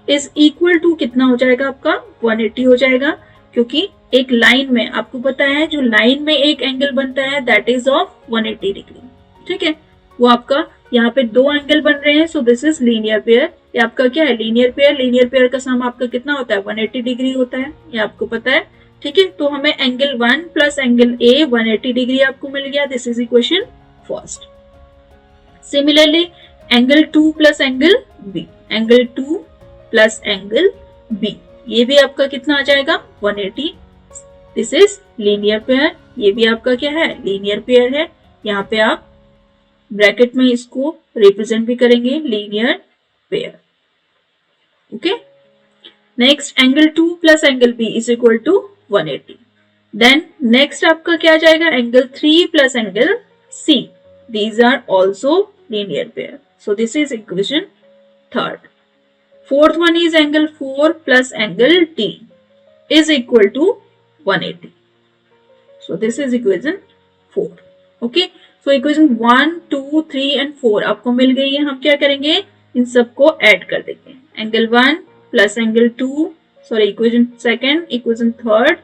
is equal to कितना हो जाएगा आपका? 180 हो जाएगा, क्योंकि एक लाइन में आपको पता है जो लाइन में एक एंगल बनता है दैट इज ऑफ 180 डिग्री। ठीक है, वो आपका यहाँ पे दो एंगल बन रहे हैं, so this is linear pair. ये आपका क्या है? Linear pair. लीनियर पेयर का सम आपका कितना होता है? 180 डिग्री होता है, ये आपको पता है। ठीक है, तो हमें angle 1 plus angle A 180 degree आपको मिल गया। This is equation first. Similarly angle 2 plus angle B, angle 2 plus angle B, ये भी आपका कितना आ जाएगा? 180। This is linear pair. ये भी आपका क्या है? लीनियर पेयर है। यहाँ पे आप ब्रैकेट में इसको रिप्रेजेंट भी करेंगे, linear pair. Okay, next angle 2 plus angle B is equal to 180। Then next आपका क्या आ जाएगा? Angle 3 plus angle C, these are also linear pair. So this is equation third. Fourth one is angle 4 plus angle D is equal to 180. So this is equation 4. Okay. So equation 1, 2, 3 and 4 आपको मिल गई है। हम क्या करेंगे? इन सबको add कर देंगे। Angle 1 plus angle 2, sorry equation second, equation third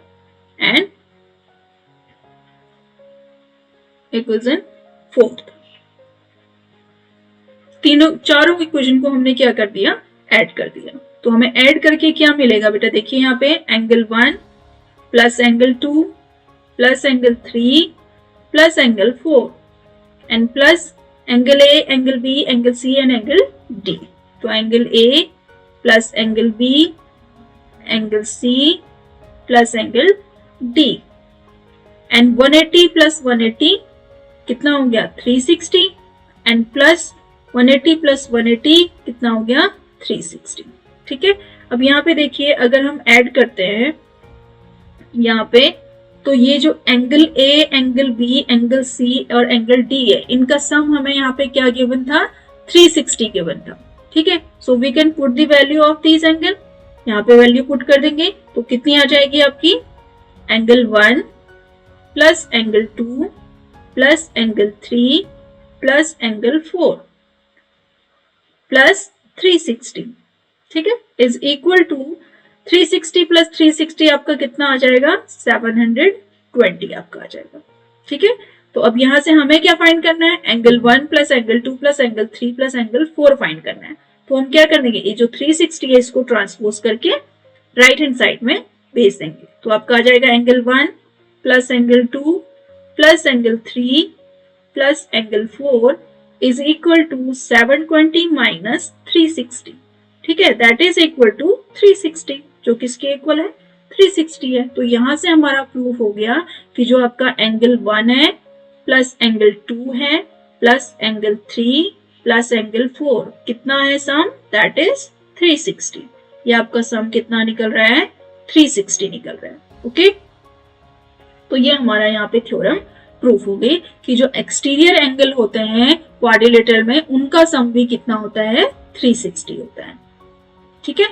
and equation fourth. तीनों चारों इक्वेशन को हमने क्या कर दिया? ऐड कर दिया। तो हमें ऐड करके क्या मिलेगा बेटा? देखिए यहाँ पे angle 1 plus angle 2 plus angle 3 plus angle 4 and plus angle A, angle B, angle C and angle D. तो angle A plus angle B, angle C plus angle D. And 180 plus 180 कितना हो गया 360, एंड प्लस 180 प्लस 180 कितना हो गया 360। ठीक है, अब यहाँ पे देखिए अगर हम ऐड करते हैं यहाँ पे, तो ये जो angle A, angle B, angle C और एंगल डी है, इनका सम हमें यहाँ पे क्या गिवन था 360 गिवन था। ठीक है, so we can put the value of this angle, यहाँ पे वैल्यू पुट कर देंगे तो कितनी आ जाएगी आपकी angle 1 plus angle 2 plus angle 3 plus angle 4 plus 360। ठीक है, इज इक्वल टू 360 प्लस 360 आपका कितना आ जाएगा 720 आपका आ जाएगा। ठीक है, तो अब यहां से हमें क्या फाइंड करना है, angle 1 plus angle 2 plus angle 3 plus angle 4 find करना है। तो हम क्या कर देंगे, ये जो 360 है इसको ट्रांसपोज करके राइट हैंड साइड में भेज देंगे। तो आपका आ जाएगा angle 1 plus angle 2 plus angle 3 plus angle 4 is equal to 720 minus 360। ठीक है, दैट इज इक्वल टू 360, जो किसके इक्वल है 360 है। तो यहां से हमारा प्रूफ हो गया कि जो आपका एंगल 1 है प्लस एंगल 2 है प्लस एंगल 3 प्लस एंगल 4 कितना है सम, दैट इज 360। ये आपका सम कितना निकल रहा है 360 निकल रहा है। ओके, तो ये हमारा यहाँ पे थ्योरम प्रूफ हो गई कि जो एक्सटीरियर एंगल होते हैं क्वाड्रिलेटरल में उनका सम भी कितना होता है 360 होता है। ठीक है,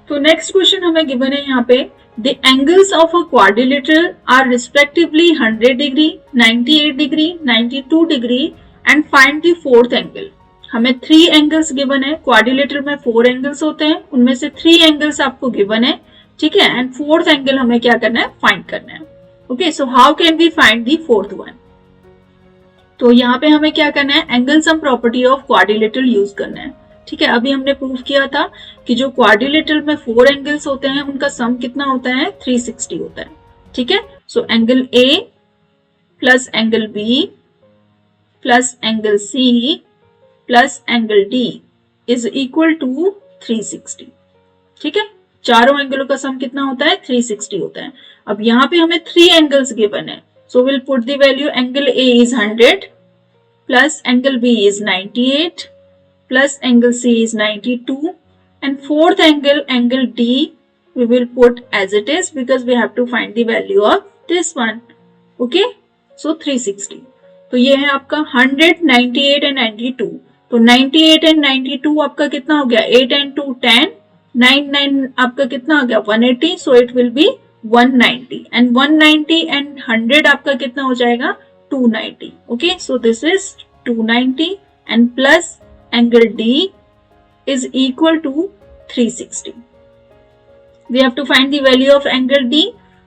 तो नेक्स्ट क्वेश्चन हमें गिवन है यहाँ पे, the angles of a quadrilateral are respectively 100 degree, 98 degree, 92 degree and find the fourth angle. हमें 3 एंगल्स गिवन है, क्वाड्रिलेटरल में 4 एंगल्स होते हैं, उनमें से 3 एंगल्स आपको गिवन है। ठीक है, एंड फोर्थ एंगल हमें क्या करना है फाइंड करना है। Okay, so how can we find the fourth one. तो यहाँ पे हमें क्या करना है, angle sum property of quadrilateral use करना है। ठीक है, अभी हमने प्रूफ किया था कि जो क्वाड्रिलेटरल में 4 एंगल्स होते हैं उनका सम कितना होता है 360 होता है। ठीक है, so angle A plus angle B plus angle C plus angle D is equal to 360। ठीक है, चारों एंगलों का सम कितना होता है 360 होता है। अब यहाँ पे हमें 3 एंगल्स गिवन है, so will put the value, angle A is 100 plus angle B is 98 plus angle C is 92 and fourth angle, angle D, we will put as it is because we have to find the value of this one. Okay, so 360. तो ये है आपका 100, 98 and 92. तो 98 and 92 आपका कितना हो गया 8 and 2 10, 9 आपका कितना हो गया 180, so it will be 190 and 190 and 100 आपका कितना हो जाएगा 290. Okay, so this is 290 and plus angle D is equal to 360. We have to find the value of angle D,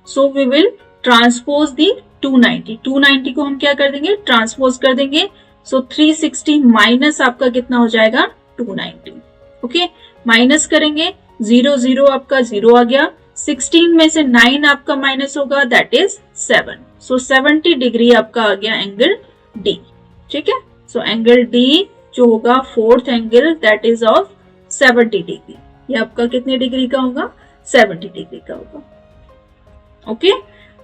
so we will transpose the 290. 290 को हम क्या कर देंगे transpose कर देंगे, so 360 माइनस आपका कितना हो जाएगा 290. ओके, माइनस करेंगे 0 0 आपका 0 आ गया, 16 में से 9 आपका माइनस होगा दैट इज 7, so 70 डिग्री आपका आ गया एंगल D. ठीक है, so एंगल D जो होगा fourth angle that is of 70 degree. ये आपका कितने डिग्री का होगा 70 डिग्री का होगा। ओके,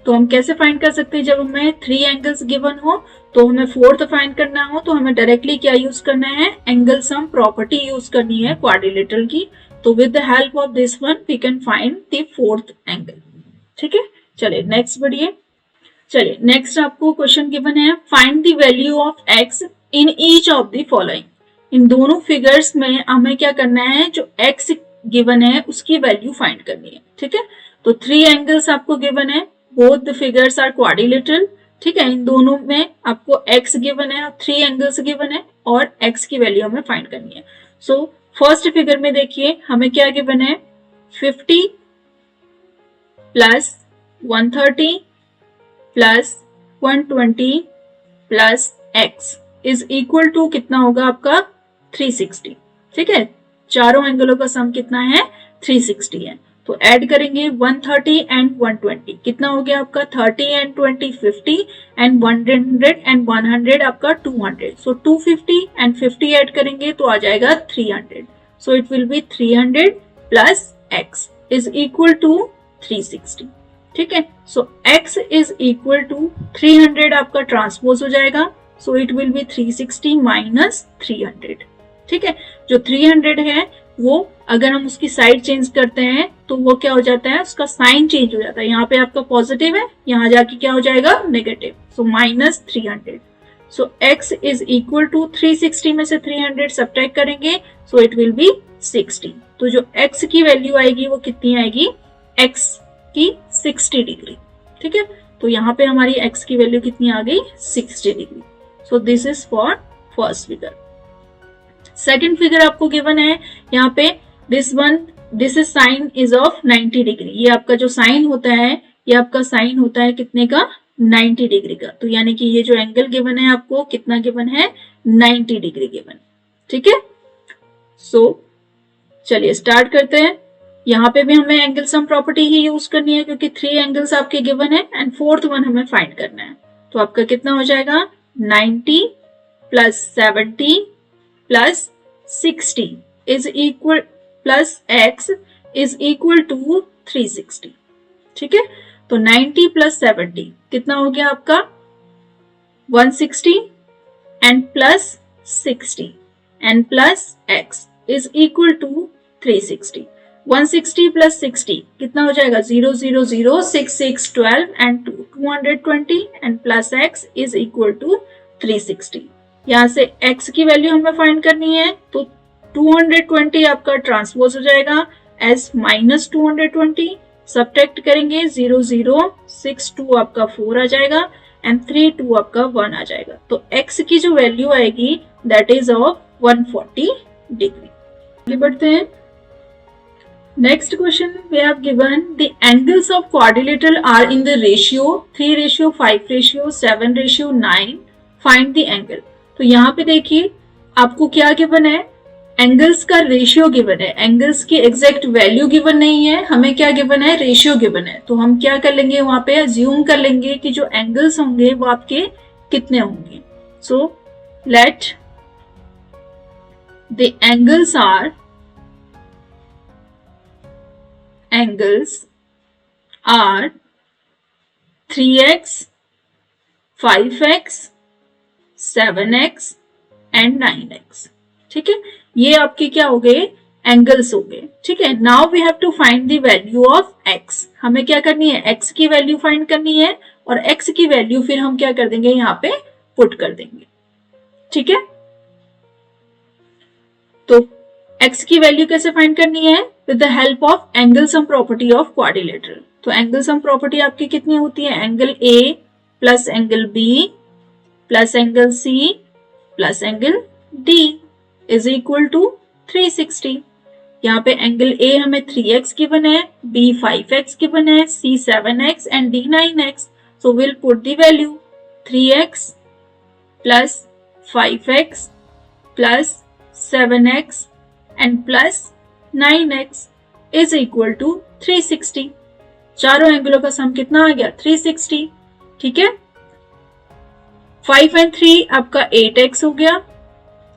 तो हम कैसे फाइंड कर सकते हैं, जब हमें 3 एंगल्स गिवन हो तो हमें फोर्थ फाइंड करना हो तो हमें डायरेक्टली क्या यूज करना है एंगल सम प्रॉपर्टी यूज करनी है क्वाड्रिलेटरल की। तो with the help of this one we can find the fourth angle. ठीक है, चलिए नेक्स्ट बढ़िए। चलिए नेक्स्ट आपको क्वेश्चन गिवन है, find the value of X in each of the following. इन दोनों फिगर्स में हमें क्या करना है, जो x गिवन है उसकी वैल्यू फाइंड करनी है। ठीक है, तो 3 एंगल्स आपको गिवन है, both the figures are quadrilateral. ठीक है, इन दोनों में आपको x गिवन है, 3 एंगल्स गिवन है और x की वैल्यू हमें फाइंड करनी है। सो फर्स्ट फिगर में देखिए हमें क्या गिवन है 50 plus 130 plus 120 plus x is equal to कितना होगा आपका 360। ठीक है, चारों एंगलों का सम कितना है 360 है। तो ऐड करेंगे 130 एंड 120 कितना हो गया आपका 30 एंड 20 50 एंड 100 एंड 100 आपका 200, सो 250 एंड 50 ऐड करेंगे तो आ जाएगा 300। So it will be 300 plus x is equal to 360. ठीक है, so x is equal to 300 आपका ट्रांसपोज हो जाएगा, so it will be 360 minus 300. ठीक है, जो 300 है वो अगर हम उसकी साइड चेंज करते हैं तो वो क्या हो जाता है, उसका साइन चेंज हो जाता है, यहाँ पे आपका पॉजिटिव है, यहाँ जाके क्या हो जाएगा negative, so minus 300. So x is equal to 360 में से 300 सब्ट्रैक्ट करेंगे, सो इट विल बी 60. तो जो x की वैल्यू आएगी वो कितनी आएगी, x की 60 डिग्री. ठीक है, तो यहाँ पे हमारी x की वैल्यू कितनी आ गई, 60 degree. So this is for first figure. Second figure आपको गिवन है यहाँ पे, this is sine is of 90 degree. ये आपका जो साइन होता है, ये आपका साइन होता है कितने का, 90 डिग्री का. तो यानी कि ये जो एंगल गिवन है आपको कितना गिवन है, 90 डिग्री गिवन. ठीक है, सो चलिए स्टार्ट करते हैं. यहाँ पे भी हमें एंगल सम प्रॉपर्टी ही यूज करनी है क्योंकि 3 एंगल्स आपके गिवन है एंड फोर्थ वन हमें फाइंड करना है. तो आपका कितना हो जाएगा, 90 plus 70 plus 60 is equal plus x is equal to 360. ठीक है, तो 90 प्लस 70 कितना हो गया आपका, 160 and plus 60 and plus x is equal to 360. 160 plus 60 कितना हो जाएगा, 0 0 0 6 6 12 and 220 and plus x is equal to 360. यहाँ से x की वैल्यू हमें फाइंड करनी है, तो 220 आपका ट्रांसपोज हो जाएगा एज माइनस 220. सब्ट्रैक्ट करेंगे 0 0 6 2 आपका 4 आ जाएगा एंड 3 2 आपका 1 आ जाएगा. तो x की जो वैल्यू आएगी दैट इज ऑफ 140 डिग्री. आगे बढ़ते हैं. Next question we have given the angles of quadrilateral are in the ratio 3:5:7:9. Find the angle. तो यहाँ पे देखिए आपको क्या गिवन है, एंगल्स का रेशियो गिवन है. एंगल्स की एग्जैक्ट वैल्यू गिवन नहीं है, हमें क्या गिवन है, रेशियो गिवन है. तो हम क्या कर लेंगे, वहां पे अज्यूम कर लेंगे कि जो एंगल्स होंगे वो आपके कितने होंगे. So let the angles are 3x 5x 7x and 9x. ठीक है, ये आपके क्या हो गए, एंगल्स हो गए. ठीक है, now we have to find the value of x. हमें क्या करनी है, x की वैल्यू फाइंड करनी है और x की वैल्यू फिर हम क्या कर देंगे, यहाँ पे पुट कर देंगे. ठीक है, तो x की वैल्यू कैसे फाइंड करनी है, with the help of angle sum property of quadrilateral. तो एंगल सम प्रॉपर्टी आपकी कितनी होती है, angle A plus angle B plus angle C plus angle D is equal to 360. यहाँ पे एंगल A हमें 3x गिवन है, B 5x गिवन है, C 7x and D 9x. So will put the value 3x plus 5x plus 7x and plus 9x is equal to 360. चारों एंगलों का सम कितना आ गया, 360. ठीक है, 5 एंड 3 आपका 8x हो गया.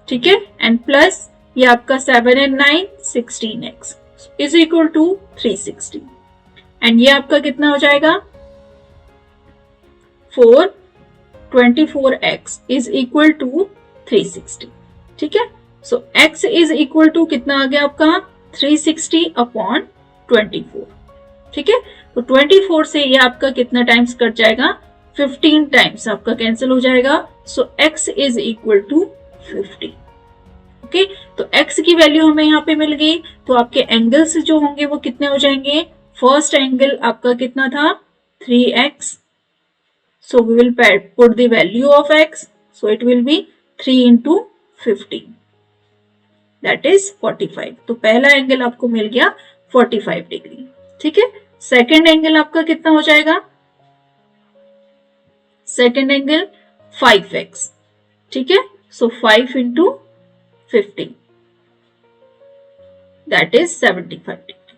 ठीक है, एंड प्लस ये आपका 7 and 9 16x is equal to 360. And ये आपका कितना हो जाएगा, 24x इज इक्वल टू 360. ठीक है, सो x इज इक्वल टू कितना आ गया आपका, 360 अपॉन 24. ठीक है, तो 24 से ये आपका कितना टाइम्स कट जाएगा, 15 टाइम्स आपका कैंसिल हो जाएगा. So x is equal to 50. Okay, तो x की वैल्यू हमें यहाँ पे मिल गई. तो आपके एंगल्स जो होंगे वो कितने हो जाएंगे, फर्स्ट एंगल आपका कितना था, 3x. So we will put the value of x. So it will be 3 into 15 that is 45. तो पहला एंगल आपको मिल गया 45 डिग्री. ठीक है, सेकेंड एंगल आपका कितना हो जाएगा, सेकेंड एंगल 5x. ठीक है, सो 5 into 50 दैट इज 75 डिग्री.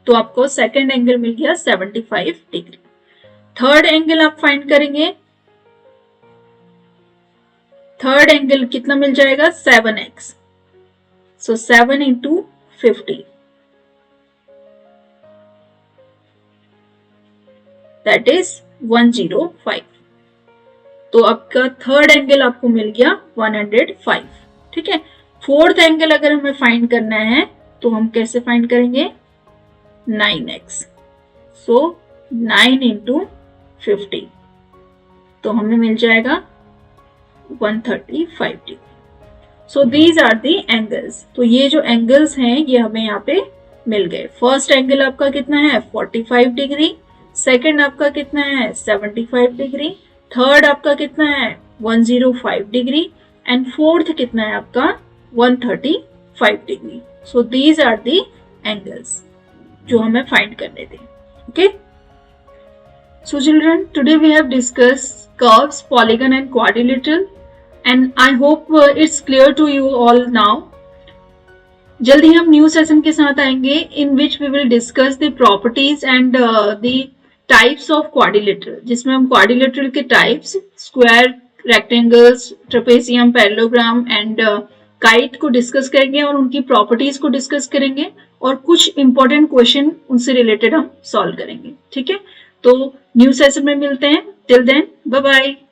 तो आपको सेकेंड एंगल मिल गया 75 डिग्री. थर्ड एंगल आप फाइंड करेंगे, थर्ड एंगल कितना मिल जाएगा, 7x. So 7 into 50. That is 105. तो आपका थर्ड एंगल आपको मिल गया 105. ठीक है. फोर्थ एंगल अगर हमें फाइंड करना है तो हम कैसे फाइंड करेंगे? 9x. सो 9 into 50. तो हमें मिल जाएगा 135 degree. So these are the angles. तो ये जो एंगल्स हैं ये हमें यहाँ पे मिल गए. फर्स्ट एंगल आपका कितना है? 45 डिग्री. सेकेंड आपका कितना है? 75 डिग्री. थर्ड आपका कितना है? 105 डिग्री. एंड फोर्थ कितना है आपका? 135 degree. So these are the angles जो हमें फाइंड करने थे. Okay. So children, today we have discussed curves, polygon and quadrilateral, and I hope it's clear to you all now. जल्दी हम न्यू सेशन के साथ आएंगे in which we will discuss the properties and the types of quadrilateral, जिसमें हम quadrilateral के types, square, rectangles, trapezium, parallelogram and kite को discuss करेंगे और उनकी प्रॉपर्टीज को डिस्कस करेंगे और कुछ इंपॉर्टेंट क्वेश्चन उनसे रिलेटेड हम सॉल्व करेंगे. ठीक है. तो न्यू सेशन में मिलते हैं. Till then bye bye.